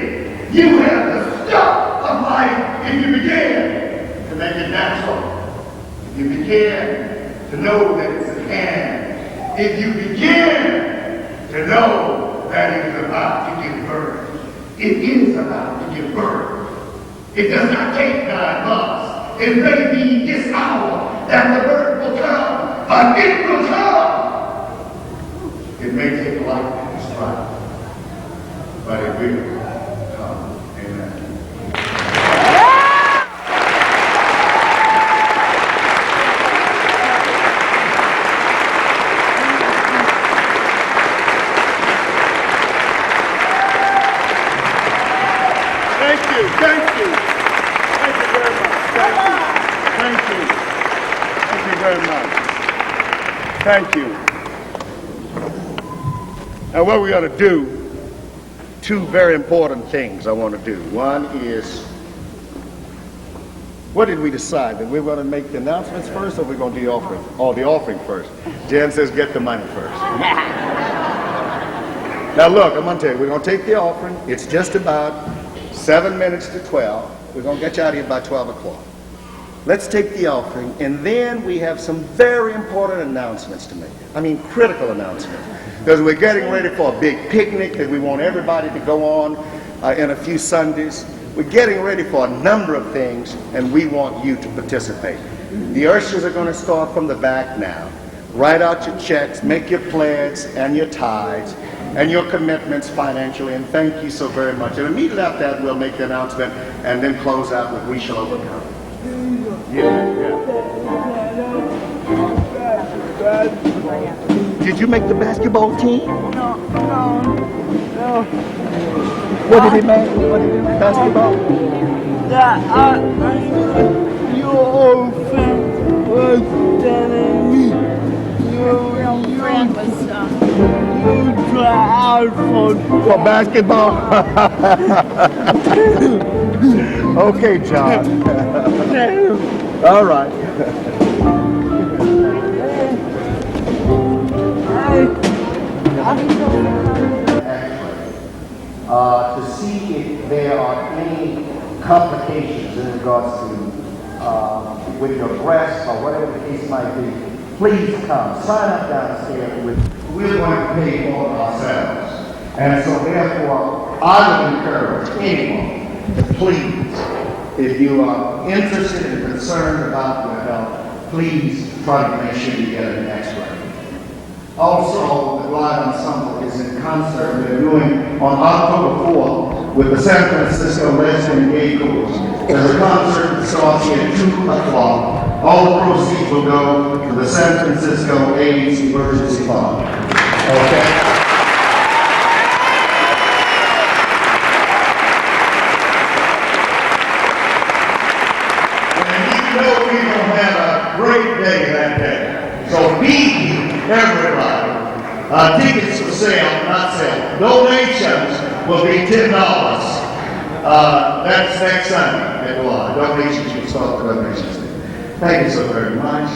You have the stuff of life if you begin to make it natural. If you begin to know that it's at hand. If you begin to know that it is about to give birth. It is about to give birth. It does not take 9 months. It may be this hour that the birth will come, but it will come. It may take a lifetime to strike, but it will come. Amen. Thank you. Thank you very much. Thank you. Thank you very much. Thank you. Now what we're going to do, 2 very important things I want to do. One is, what did we decide? That we're going to make the announcements first or we're going to do the offering? Oh, the offering first. Jen says get the money first. Now look, I'm going to tell you, we're going to take the offering. It's just about 7 minutes to 12. We're going to get you out of here by 12 o'clock. Let's take the offering, and then we have some very important announcements to make. I mean, critical announcements. Because we're getting ready for a big picnic that we want everybody to go on in a few Sundays. We're getting ready for a number of things, and we want you to participate. The ushers are going to start from the back now. Write out your checks, make your pledge and your tithes and your commitments financially, and thank you so very much. And immediately after that, we'll make the announcement and then close out with "We Shall Overcome." Did you make the basketball team? No. What did he make? What did he make? Basketball? Your old friend was telling me your friend was you try out for basketball. Okay, John. All right. To see if there are any complications in regards to with your breasts or whatever the case might be, please come. Sign up downstairs. We're going to pay for it ourselves. And so therefore, I would encourage anyone to please, if you are interested and concerned about your health, please try to make sure you get an X-ray. Also, the Glide Ensemble is in concert. They're doing on October 4th with the San Francisco Lesbian and Gay Chorus. There's a concert that starts here at 2 o'clock. All the proceeds will go to the San Francisco AIDS Emergency Fund. Okay? We're going to have a great day that day. So be here, everybody. Tickets for sale, not sale. Donations will be $10. That's next Sunday at July. Donations, you can start the donations. Thank you so very much.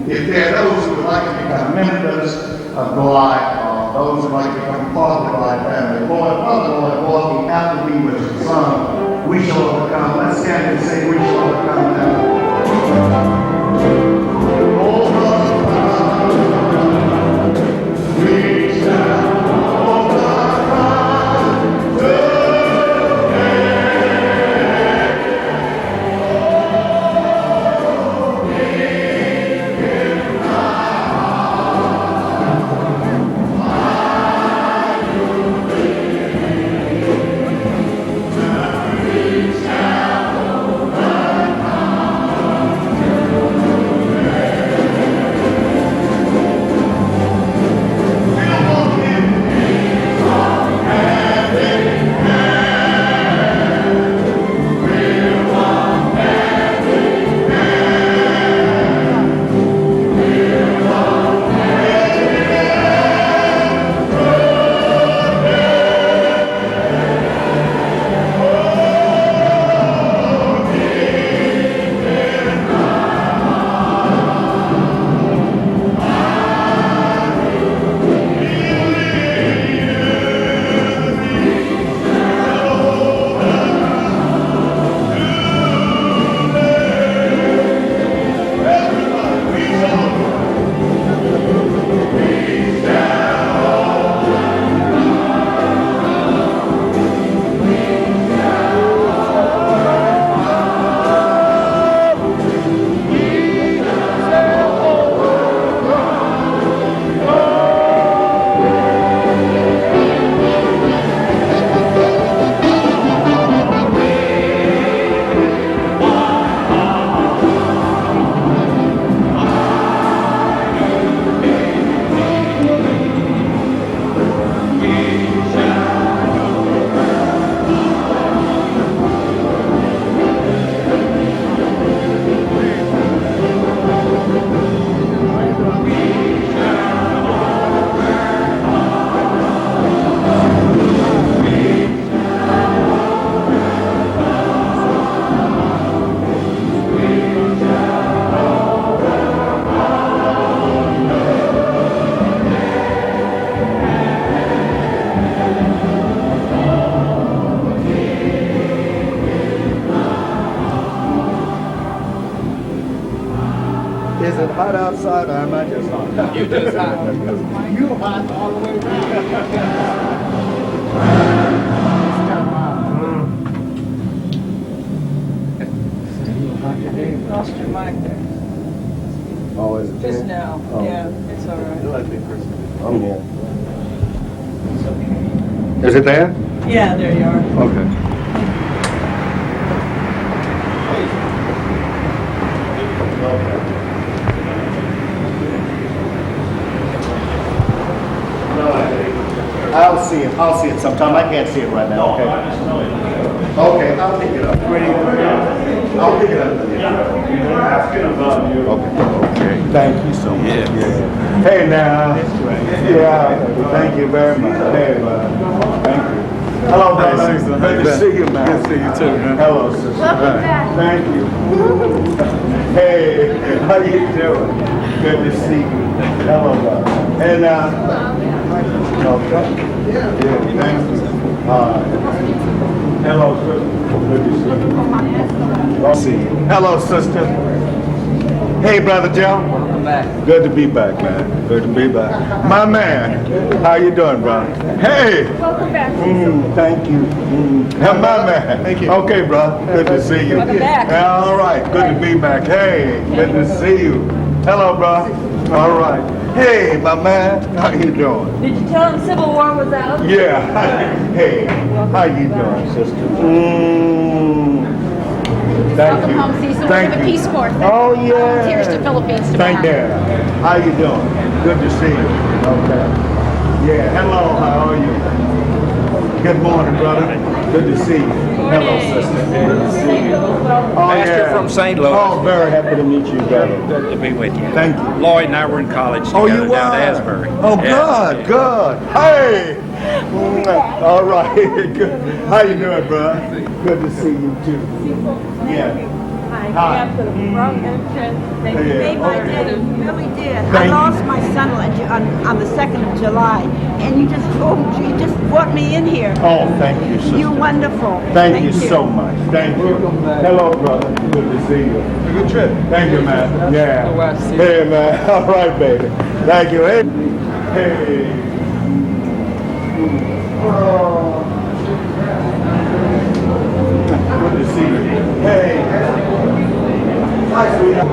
If there are those who would like to become members of Glide, or those who would like to become part of the Glide family, walking after we was the song, "We Shall Overcome." Let's stand and say, "We shall overcome" now. Am I just hot? You just hot. You hot all the way Lost your mic there. Oh, is it Just there? now. Oh. Yeah, it's all right. I'm here. Is it there? Yeah, there you are. Okay. I'll see it. I'll see it sometime. I can't see it right now. Okay. Okay, I'll pick it up. I'll pick it up. Okay. Thank you so much. Yeah. Hey now. Yeah. Thank you very much. Hey, thank you. Hello, brother. Good to see you, man. Good to see you too, man. Hello, sister. Welcome back. Thank you. Hey, how you doing? Good to see you. Hello, brother. And okay. Yeah, thank you. Hello, sister. Good to see you. I'll see you. Hello, sister. Hey, Brother Joe. Welcome back. Good to be back, man. Good to be back. My man. How you doing, brother? Hey. Welcome back. Thank you. My man. Thank you. Okay, bro. Good to see you. Welcome back. Yeah, all right. Good to be back. Hey, good to see you. Hello, bro. All right. Hey, my man. How you doing? Did you tell him Civil War was out? Yeah. Hey, how you doing, sister? Thank Welcome you. home, Cecil. Thank We're the you. Peace Corps. Oh, yeah. Volunteers to Philippines tomorrow. Thank you. How you doing? Good to see you. Okay. Yeah, hello, how are you? Good morning, brother. Good to see you. Hello, sister. Good to see you. Oh, Pastor from St. Louis. Oh, very happy to meet you, brother. Good to be with you. Thank you. Lloyd and I were in college Oh, together you down were? to Asbury. Oh, Yeah. good, good. Hey! All right, good. How you doing, bro? Good to see you, too. Yeah. I Hi. came to the wrong entrance. They Yeah. made my day. You really did. I Thank you. lost my son on the 2nd of July, and you just brought me in here. Oh, thank you, sister. You're wonderful. Thank you so much. Thank you. Hello, brother. Good to see you. A good trip. Thank you, man. Yeah. Hey, man. All right, baby. Thank you. Hey. Hey. Oh. Good to see you. Hey. Hi, sweetheart.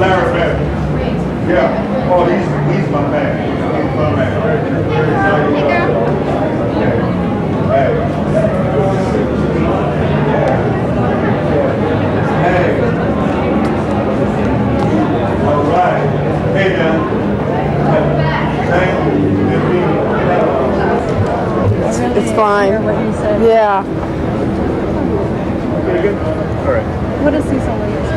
Larry Beck. Yeah. Oh, he's my man. He's my man. Hey. Hey. All right. Hey, now. Thank you. It's fine. Yeah. Okay, good. All right. What does Cecil Williams do?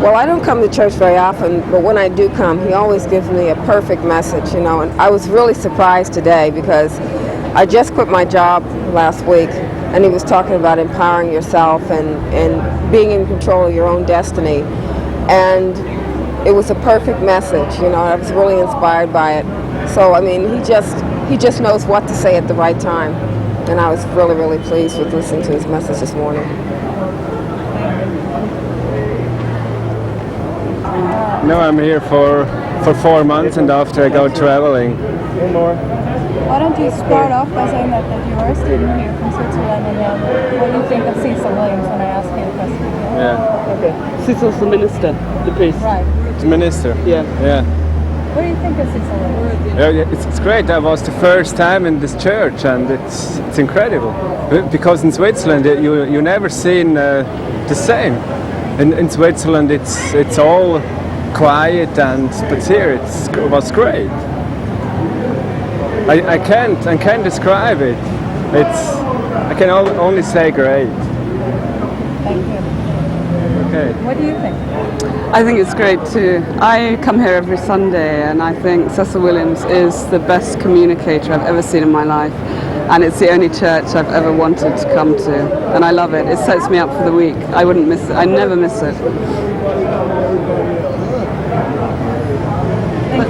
Well, I don't come to church very often, but when I do come, he always gives me a perfect message, you know. And I was really surprised today because I just quit my job last week, and he was talking about empowering yourself and being in control of your own destiny. And it was a perfect message, you know. I was really inspired by it. So, I mean, he just knows what to say at the right time. And I was really, really pleased with listening to his message this morning. No, I'm here for 4 months, and after I go traveling. Why don't you start off by saying that you are a student here from Switzerland, and then what do you think of Cecil Williams when I ask you the question? Yeah. Okay. Cecil's the minister, the priest. Right. The minister. Yeah. Yeah. What do you think of Cecil Williams? Yeah, it's great. I was the first time in this church, and it's incredible. Because in Switzerland, you never seen the same. In Switzerland, it's all quiet, but here it was great. I can't describe it. I can only say great. Thank you. Okay. What do you think? I think it's great too. I come here every Sunday, and I think Cecil Williams is the best communicator I've ever seen in my life. And it's the only church I've ever wanted to come to. And I love it. It sets me up for the week. I wouldn't miss it. I never miss it.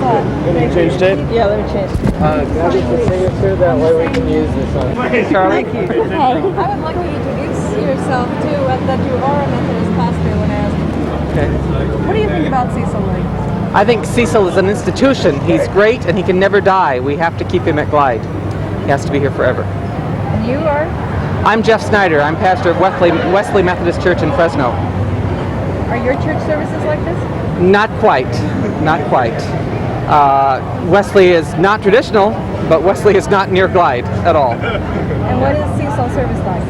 Have you changed it? Yeah, let me change. Gabby, the signature, that way we can use this on. Charlie? Thank you. I would like you to introduce yourself too, that you are a Methodist pastor when I ask you. Okay. What do you think about Cecil Williams? I think Cecil is an institution. He's great and he can never die. We have to keep him at Glide. He has to be here forever. And you are? I'm Jeff Snyder. I'm pastor of Wesley Methodist Church in Fresno. Are your church services like this? Not quite. Not quite. Wesley is not traditional, but Wesley is not near Glide at all. And what is Cecil service like?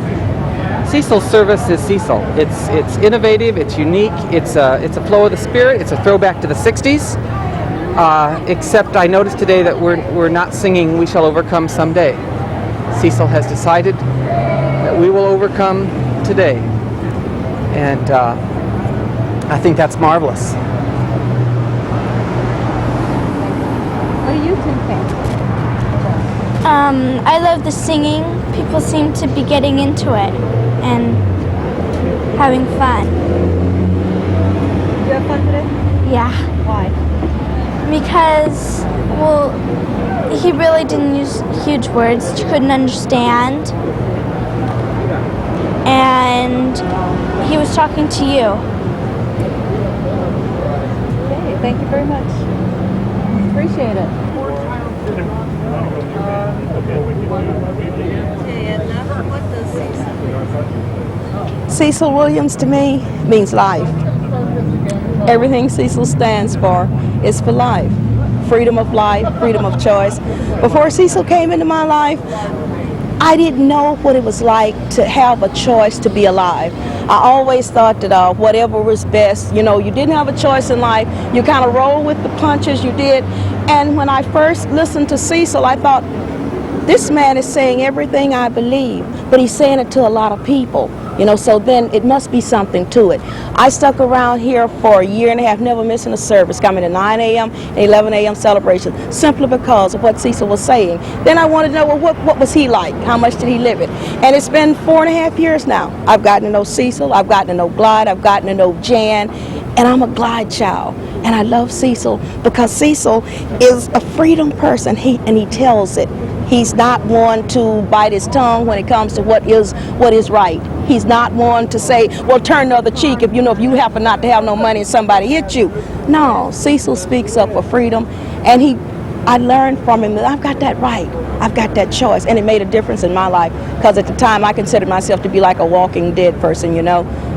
Cecil's service is Cecil. It's innovative, it's unique, it's a flow of the Spirit, it's a throwback to the 60s. Except I noticed today that we're not singing "We Shall Overcome Someday." Cecil has decided that we will overcome today. And I think that's marvelous. What do you two think? I love the singing. People seem to be getting into it and having fun. Do you have fun today? Yeah. Why? Because, well, he really didn't use huge words that you couldn't understand. And he was talking to you. Okay, thank you very much. Appreciate it. Cecil Williams to me means life. Everything Cecil stands for is for life. Freedom of life, freedom of choice. Before Cecil came into my life, I didn't know what it was like to have a choice to be alive. I always thought that whatever was best, you didn't have a choice in life. You kind of roll with the punches you did. And when I first listened to Cecil, I thought, this man is saying everything I believe, but he's saying it to a lot of people, so then it must be something to it. I stuck around here for a year and a half, never missing a service, coming to 9 a.m. and 11 a.m. celebrations, simply because of what Cecil was saying. Then I wanted to know, well, what was he like? How much did he live it? And it's been 4.5 years now. I've gotten to know Cecil, I've gotten to know Glide, I've gotten to know Jan, and I'm a Glide child. And I love Cecil because Cecil is a freedom person, and he tells it. He's not one to bite his tongue when it comes to what is right. He's not one to say, well, turn the other cheek if you happen not to have no money and somebody hit you. No, Cecil speaks up for freedom, and I learned from him that I've got that right. I've got that choice, and it made a difference in my life because at the time I considered myself to be like a walking dead person,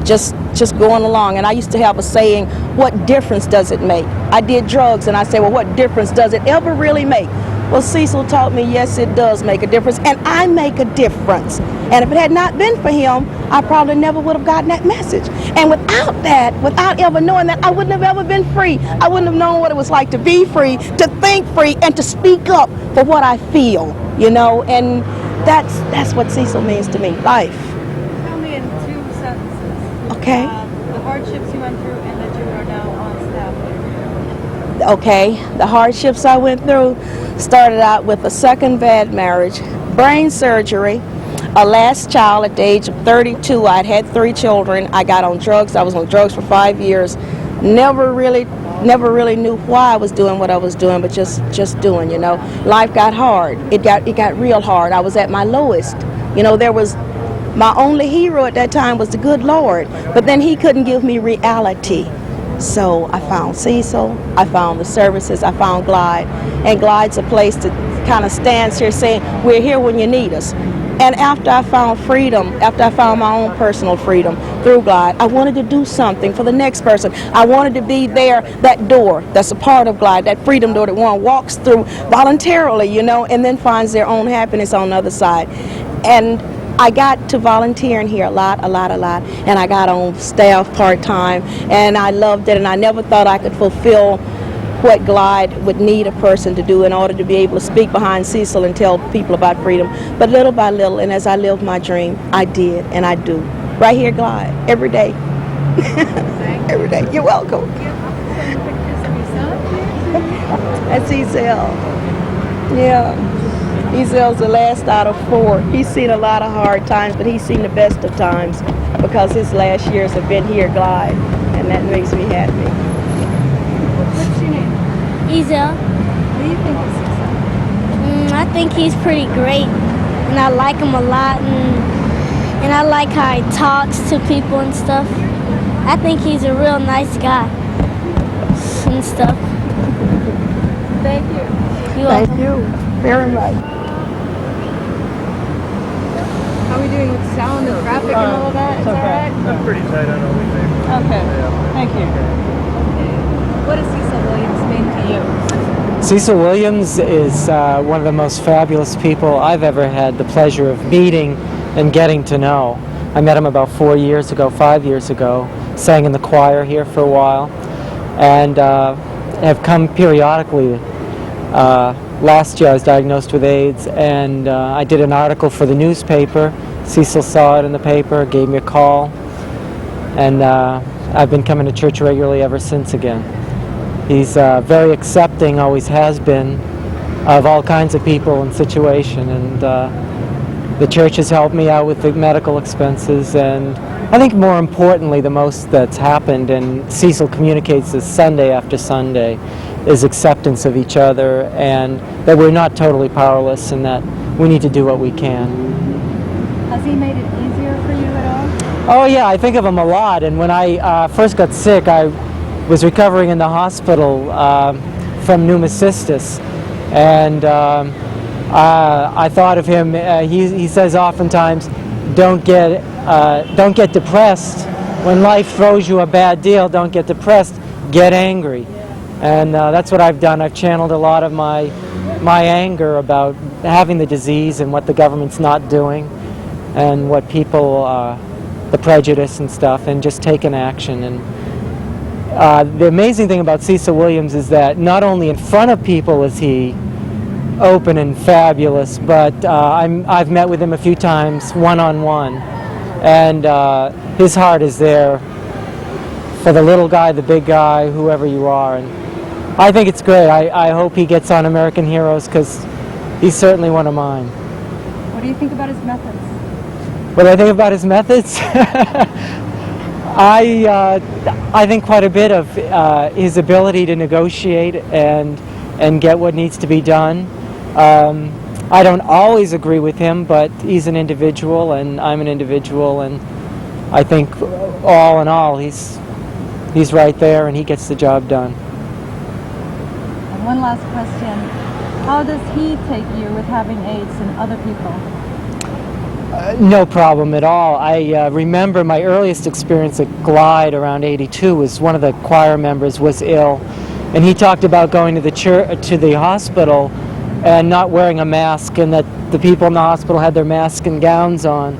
just going along. And I used to have a saying, what difference does it make? I did drugs, and I say, well, what difference does it ever really make? Well, Cecil taught me, yes, it does make a difference, and I make a difference. And if it had not been for him, I probably never would have gotten that message. And without that, without ever knowing that, I wouldn't have ever been free. I wouldn't have known what it was like to be free, to think free, and to speak up for what I feel, and that's what Cecil means to me, life. Tell me in 2 sentences. Okay. The hardships you went through and that you are now on staff with. Okay, the hardships I went through started out with a second bad marriage, brain surgery, a last child at the age of 32. I'd had 3 children. I got on drugs. I was on drugs for 5 years. Never really knew why I was doing what I was doing, but just doing, Life got hard. It got real hard. I was at my lowest. There was my only hero at that time was the good Lord, but then he couldn't give me reality. So I found Cecil, I found the services, I found Glide, and Glide's a place that kind of stands here saying, we're here when you need us. And after I found freedom, after I found my own personal freedom through Glide, I wanted to do something for the next person. I wanted to be there, that door that's a part of Glide, that freedom door that one walks through voluntarily, and then finds their own happiness on the other side. And I got to volunteering here a lot, and I got on staff part-time, and I loved it, and I never thought I could fulfill what Glide would need a person to do in order to be able to speak behind Cecil and tell people about freedom. But little by little, and as I lived my dream, I did, and I do. Right here, Glide, every day. Every day. You're welcome. That's Cecil. Yeah. Cecil's the last out of 4. He's seen a lot of hard times, but he's seen the best of times because his last years have been here, Glide, and that makes me happy. What's your name? Ezel. What do you think of Cecil? I think he's pretty great, and I like him a lot, and I like how he talks to people and stuff. I think he's a real nice guy and stuff. Thank you. Thank you very much. How are we doing with sound and traffic and all of that? Is that right? I'm pretty tight on all these things. Okay. Thank you. What does Cecil Williams mean to you? Cecil Williams is one of the most fabulous people I've ever had the pleasure of meeting and getting to know. I met him about 5 years ago, sang in the choir here for a while, and have come periodically. Last year I was diagnosed with AIDS, and I did an article for the newspaper. Cecil saw it in the paper, gave me a call, and I've been coming to church regularly ever since again. He's very accepting, always has been, of all kinds of people and situation, and the church has helped me out with the medical expenses, and I think more importantly, the most that's happened, and Cecil communicates this Sunday after Sunday, is acceptance of each other, and that we're not totally powerless, and that we need to do what we can. Has he made it easier for you at all? Oh yeah, I think of him a lot, and when I first got sick, I was recovering in the hospital from pneumocystis, and I thought of him. He says oftentimes, don't get depressed when life throws you a bad deal. Don't get depressed. Get angry, and that's what I've done. I've channeled a lot of my anger about having the disease and what the government's not doing, and what people, the prejudice and stuff, and just taken action. And the amazing thing about Cecil Williams is that not only in front of people is he open and fabulous, but I've met with him a few times one-on-one, and his heart is there for the little guy, the big guy, whoever you are, and I think it's great. I hope he gets on American Heroes, because he's certainly one of mine. What do you think about his methods? What do I think about his methods? I think quite a bit of his ability to negotiate and get what needs to be done. I don't always agree with him, but he's an individual and I'm an individual, and I think all in all he's right there and he gets the job done. And one last question. How does he take you with having AIDS and other people? No problem at all. I remember my earliest experience at Glide around '82 was one of the choir members was ill, and he talked about going to the hospital and not wearing a mask, and that the people in the hospital had their masks and gowns on,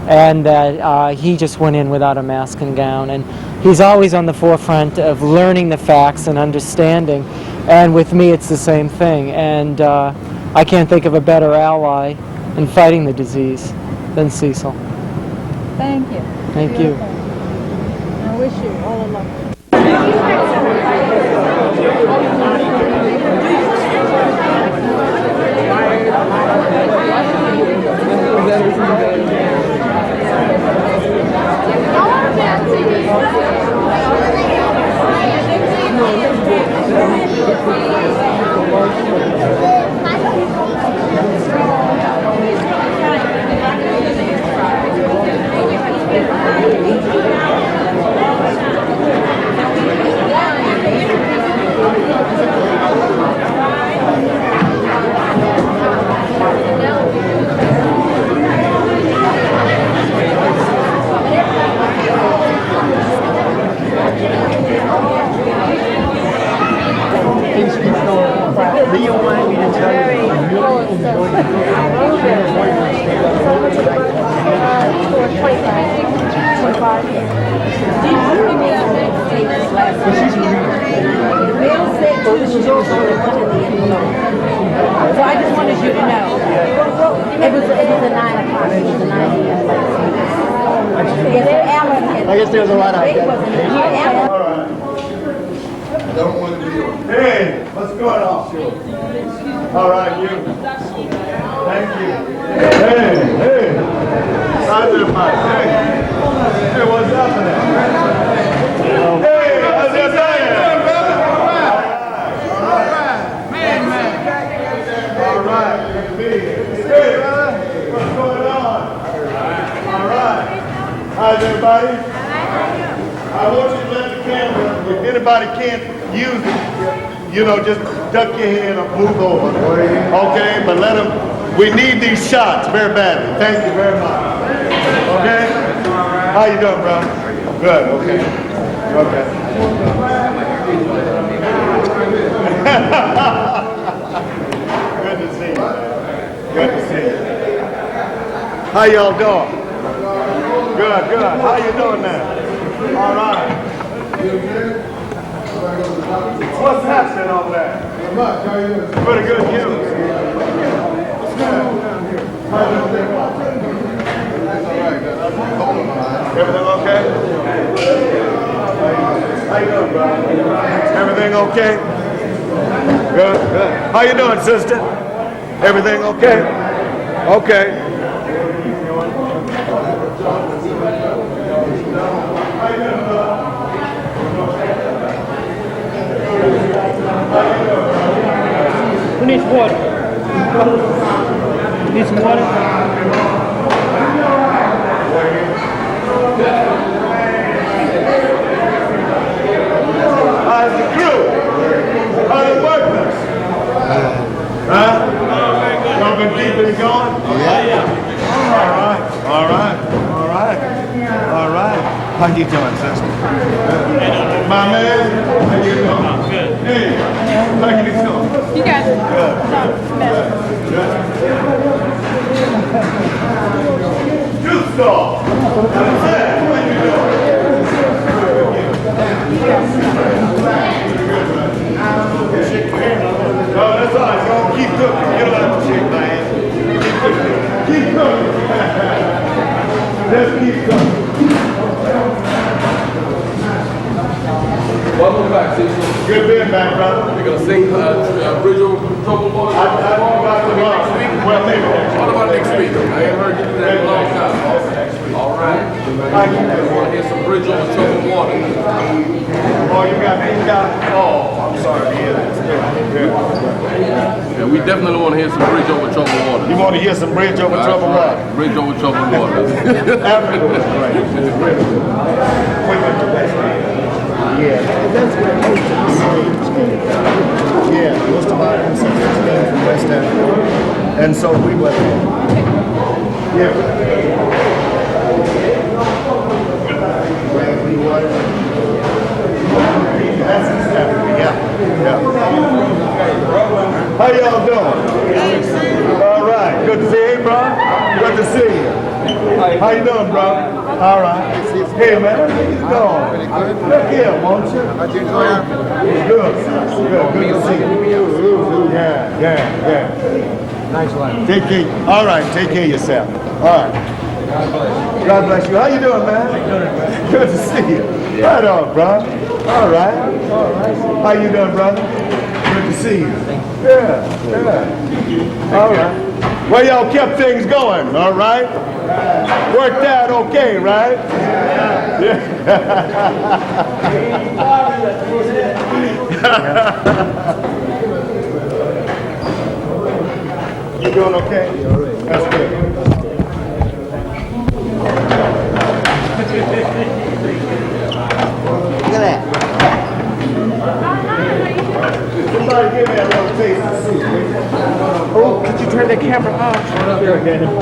and that he just went in without a mask and gown. And he's always on the forefront of learning the facts and understanding, and with me it's the same thing, and I can't think of a better ally in fighting the disease than Cecil. Thank you. Thank you. I wish you all the luck. Do you mind me to tell you that I really enjoyed So I just wanted you to know. It was a 9 o'clock. It was a 9 a.m. I guess there's a lot out there. All right. I don't want to be. Hey, what's going on? All right, you. Thank you. Hey. How's everybody? Hey, what's happening? Hey, how's everybody? All right. Good to be here. Hey, what's going on? All right. How's everybody? I want you to let the camera, if anybody can't use it, you know, just duck your head or move over. Okay, but let them, we need these shots very badly. Thank you very much. Okay? How you doing, bro? Good, okay. Okay. Good to see you, man. Good to see you. How y'all doing? Good, good. How you doing now? All right. What's happening over there? Pretty good news. Everything okay? How you doing, bro? Everything okay? Good, good. How you doing, sister? Everything okay? Okay. Who needs water? Need some water? How's the crew? How the workers? Huh? Y'all been keeping it going? Yeah. All right, all right, all right, all right. How you doing, sister? My man, how you doing? Good. Hey, how you doing? You guys. Good. Juice Dog. How you doing? No, that's all right. Go keep cooking. You don't have to shake my hand. Keep cooking. Just keep cooking. Welcome back, Cecil. Good being back, brother. You're going to sing Bridge Over Troubled Water? I won't about tomorrow. Well, maybe next week. What about next week? I ain't heard you do that in a long time. All right. I want to hear some Bridge Over Troubled Water. Oh, you got oh, I'm sorry to hear that. Yeah, we definitely want to hear some Bridge Over Troubled Water. You want to hear some Bridge Over Troubled Water? Bridge Over Troubled Water. Everyone's right. Yeah, that's where most of the slaves came from. Yeah, most of our ancestors came from West Africa. And so we were there. Yeah. Where we were. That's East Africa, yeah. How y'all doing? All right, good to see you, hey, bro. Good to see you. How you doing, bro? All right. Hey, man, how you doing? Look here, won't you? How'd you enjoy Africa? Good. Good to see you. Yeah. Nice one. Take care. All right, take care of yourself. All right. God bless you. How you doing, man? Good to see you. Right on, bro. All right. How you doing, brother? Good to see you. Yeah. All right. Well, y'all kept things going, all right? Worked out okay, right? Yeah. You doing okay? That's good. Look at that. Somebody give me a little taste of soup. Oh, could you turn the camera off? Sure, Daniel.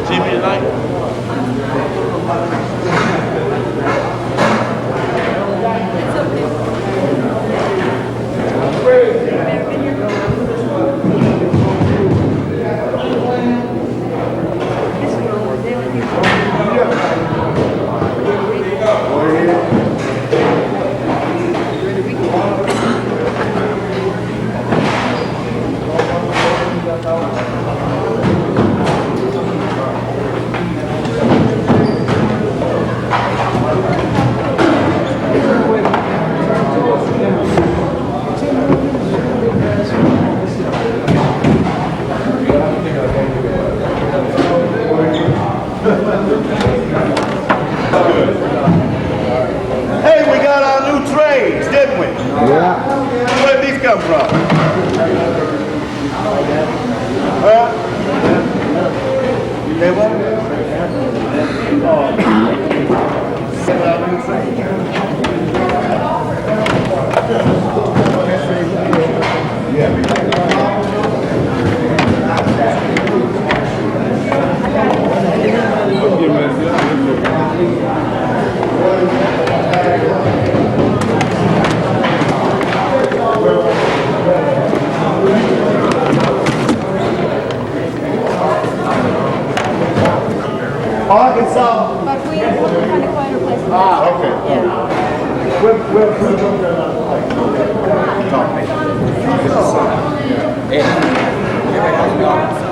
Jimmy tonight? come from? Huh? They what? Arkansas. But we have to find a quieter place. Okay. Yeah.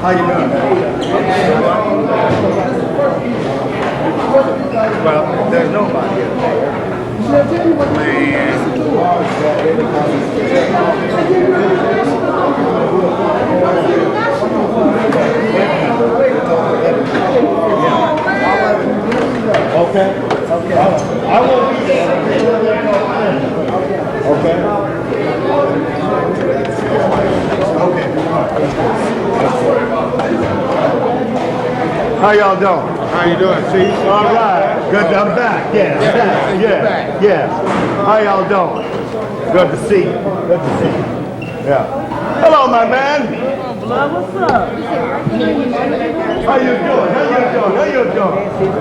How you doing? Well, there's nobody here. Okay. Okay. I won't be there. Okay. How y'all doing? How you doing, Chief? All right. Good. I'm back. Yeah. Yeah. How y'all doing? Good to see you. Good to see you. Yeah. Hello, my man. What's up? How you doing? How you doing?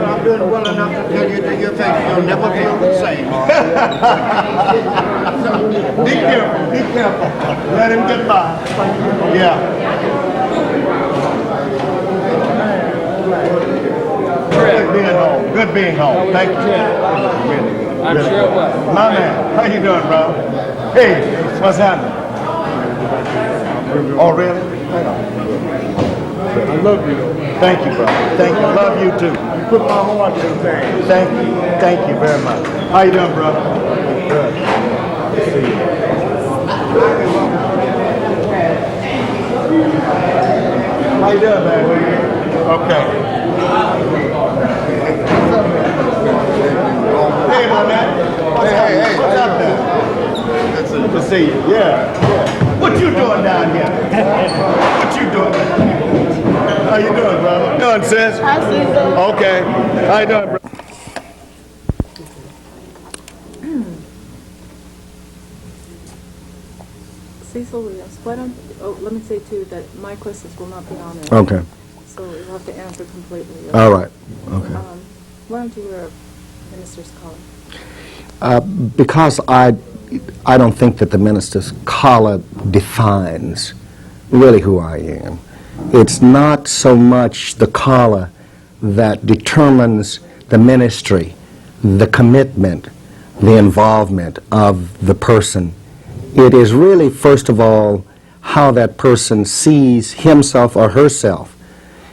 I'm doing well enough to tell you that your face will never feel the same. Be careful. Be careful. Let him get by. Yeah. Good being home. Good being home. Thank you. I'm sure it was. My man, how you doing, bro? Hey, what's happening? Oh, really? I love you. Thank you, bro. Thank you. Love you too. You put my heart to the thing. Thank you. Thank you very much. How you doing, bro? Good. Good to see you. How you doing, man? Okay. Hey, my man. Hey. What's up there? Good to see you. Yeah. What you doing down here? What you doing? How you doing, brother? How you doing, sis? Hi, Cecil. Okay. How you doing, bro? Cecil Williams, why don't, let me say too that my questions will not be on there. Okay. So you'll have to answer completely. All right. Okay. Why don't you wear a minister's collar? Because I don't think that the minister's collar defines really who I am. It's not so much the collar that determines the ministry, the commitment, the involvement of the person. It is really, first of all, how that person sees himself or herself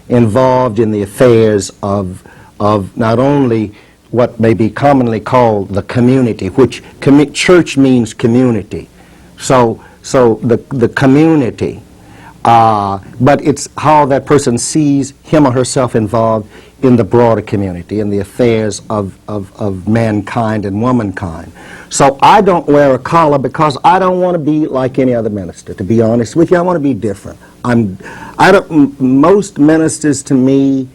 involved in the affairs of not only what may be commonly called the community, which church means community. So the community, but it's how that person sees him or herself involved in the broader community, in the affairs of mankind and womankind. So I don't wear a collar because I don't want to be like any other minister, to be honest with you. I want to be different. Most ministers to me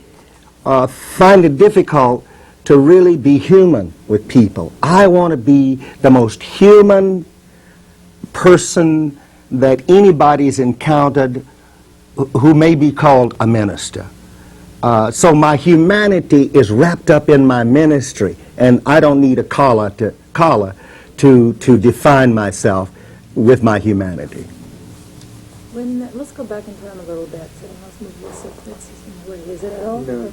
find it difficult to really be human with people. I want to be the most human person that anybody's encountered who may be called a minister. So my humanity is wrapped up in my ministry, and I don't need a collar to define myself with my humanity. Let's go back in time a little bit. So let's move this. Is it at all? No.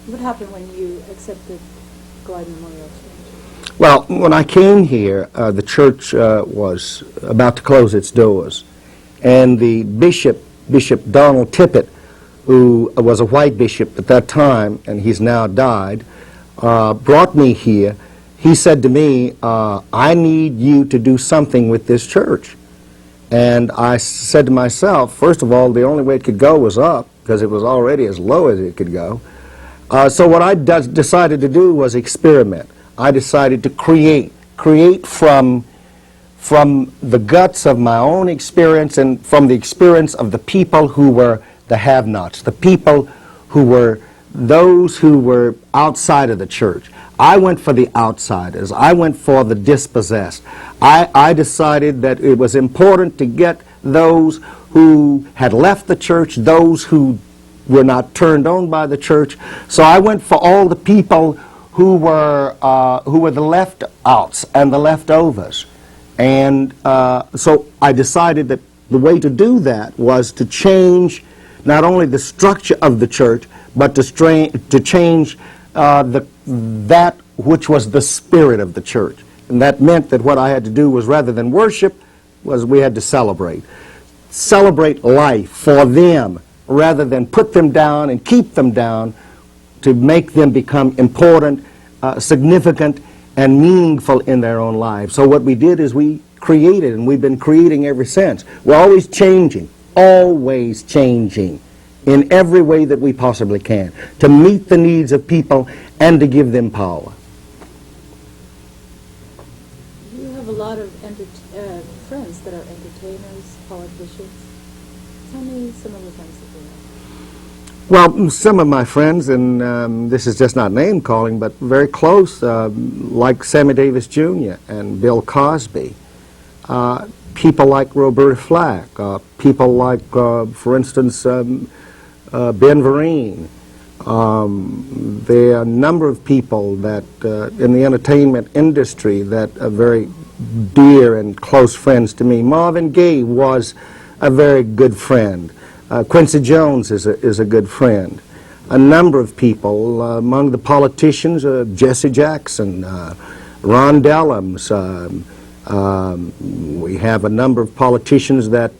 What happened when you accepted Glide Memorial Church? Well, when I came here, the church was about to close its doors, and the Bishop Donald Tippett, who was a white bishop at that time, and he's now died, brought me here. He said to me, I need you to do something with this church. And I said to myself, first of all, the only way it could go was up, because it was already as low as it could go. So what I decided to do was experiment. I decided to create from from the guts of my own experience and from the experience of the people who were the have-nots, the people who were those who were outside of the church. I went for the outsiders. I went for the dispossessed. I decided that it was important to get those who had left the church, those who were not turned on by the church. So I went for all the people who were the left-outs and the leftovers. And so I decided that the way to do that was to change not only the structure of the church, but to change that which was the spirit of the church. And that meant that what I had to do was, rather than worship, was we had to celebrate. Celebrate life for them, rather than put them down and keep them down, to make them become important, significant, and meaningful in their own lives. So what we did is we created, and we've been creating ever since. We're always changing in every way that we possibly can, to meet the needs of people and to give them power. You have a lot of friends that are entertainers, politicians. Tell me some of the friends that you have. Well, some of my friends, and this is just not name calling, but very close, like Sammy Davis Jr. and Bill Cosby. People like Roberta Flack, people like, for instance, Ben Vereen. There are a number of people that in the entertainment industry that are very dear and close friends to me. Marvin Gaye was a very good friend. Quincy Jones is a good friend. A number of people among the politicians, Jesse Jackson, Ron Dellums. We have a number of politicians that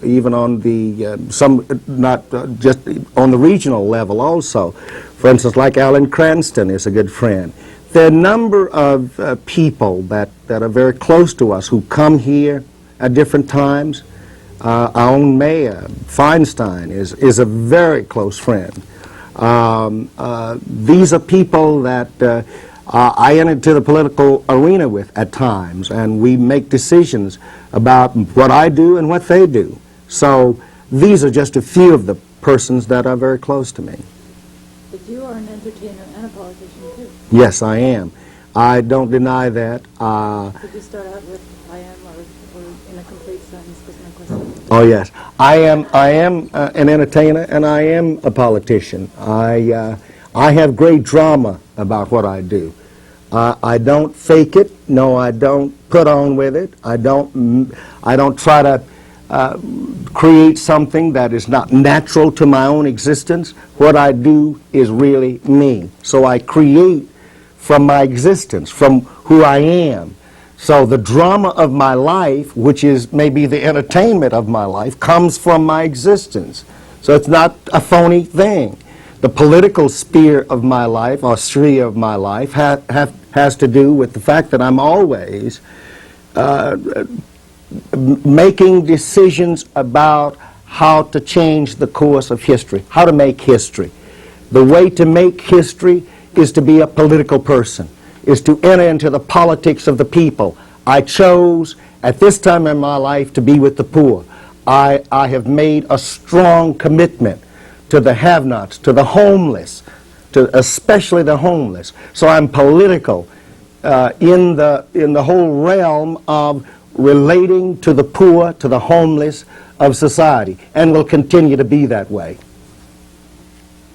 even on the, some not just on the regional level also. For instance, like Alan Cranston is a good friend. There are a number of people that are very close to us who come here at different times. Our own mayor, Feinstein, is a very close friend. These are people that I enter into the political arena with at times, and we make decisions about what I do and what they do. So these are just a few of the persons that are very close to me. But you are an entertainer and a politician too. Yes, I am. I don't deny that. Could you start out with I am, or in a complete sentence, was my question? Oh yes, I am an entertainer and I am a politician. I have great drama about what I do. I don't fake it. No, I don't put on with it. I don't try to create something that is not natural to my own existence. What I do is really me. So I create from my existence, from who I am. So the drama of my life, which is maybe the entertainment of my life, comes from my existence. So it's not a phony thing. The political sphere of my life, or sphere of my life, has to do with the fact that I'm always making decisions about how to change the course of history, how to make history. The way to make history is to be a political person, is to enter into the politics of the people. I chose at this time in my life to be with the poor. I have made a strong commitment to the have-nots, to the homeless, to especially the homeless. So I'm political in the whole realm of relating to the poor, to the homeless of society, and will continue to be that way.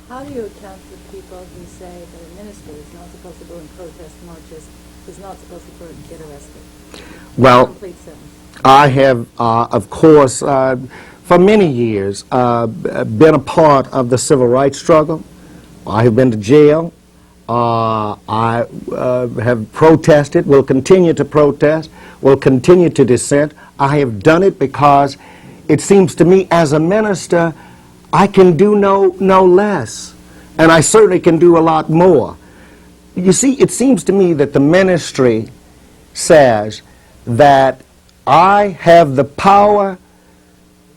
How do you account for people who say that a minister is not supposed to go and protest marches, is not supposed to go and get arrested? Well, Complete sentence. I have, of course, for many years, been a part of the civil rights struggle. I have been to jail. I have protested, will continue to protest, will continue to dissent. I have done it because it seems to me as a minister, I can do no less. And I certainly can do a lot more. You see, it seems to me that the ministry says that I have the power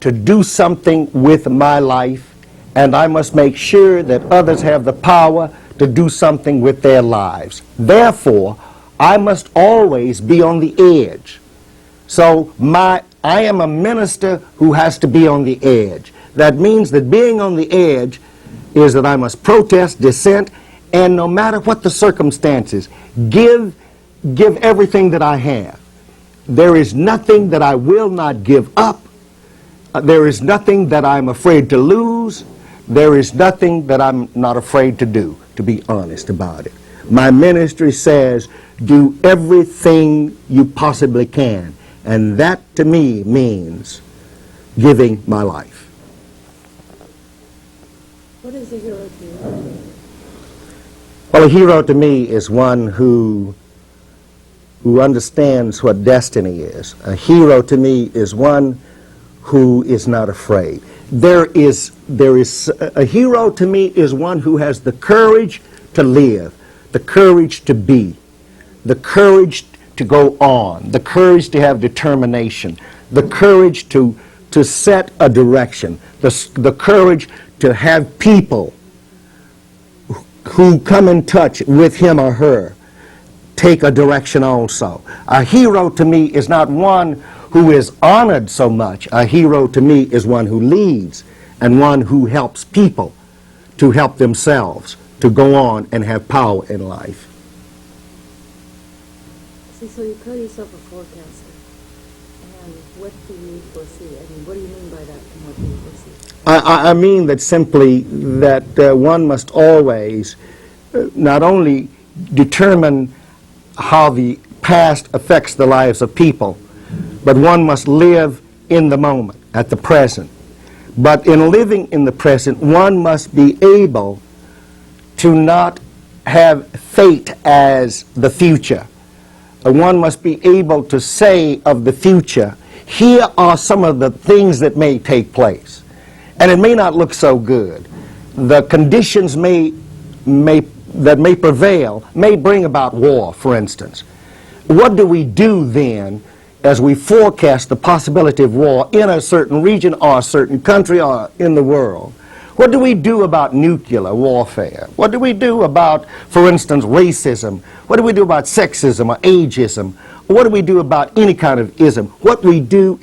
to do something with my life, and I must make sure that others have the power to do something with their lives. Therefore, I must always be on the edge. So I am a minister who has to be on the edge. That means that being on the edge is that I must protest, dissent, and no matter what the circumstances, give everything that I have. There is nothing that I will not give up. There is nothing that I'm afraid to lose. There is nothing that I'm not afraid to do, to be honest about it. My ministry says, do everything you possibly can. And that, to me, means giving my life. What is a hero to you? Well, a hero to me is one who understands what destiny is. A hero to me is one who is not afraid. A hero to me is one who has the courage to live, the courage to be, the courage to go on, the courage to have determination, the courage to set a direction, the courage to have people who come in touch with him or her take a direction also. A hero to me is not one who is honored so much. A hero to me is one who leads and one who helps people to help themselves to go on and have power in life. Cecil, you call yourself a forecaster. And what do you foresee? I mean, what do you mean by that, and what do you foresee? I mean that simply that one must always not only determine how the past affects the lives of people, but one must live in the moment, at the present. But in living in the present, one must be able to not have fate as the future. One must be able to say of the future, here are some of the things that may take place. And it may not look so good. The conditions that may prevail may bring about war, for instance. What do we do then as we forecast the possibility of war in a certain region or a certain country or in the world? What do we do about nuclear warfare? What do we do about, for instance, racism? What do we do about sexism or ageism? What do we do about any kind of ism? What we do is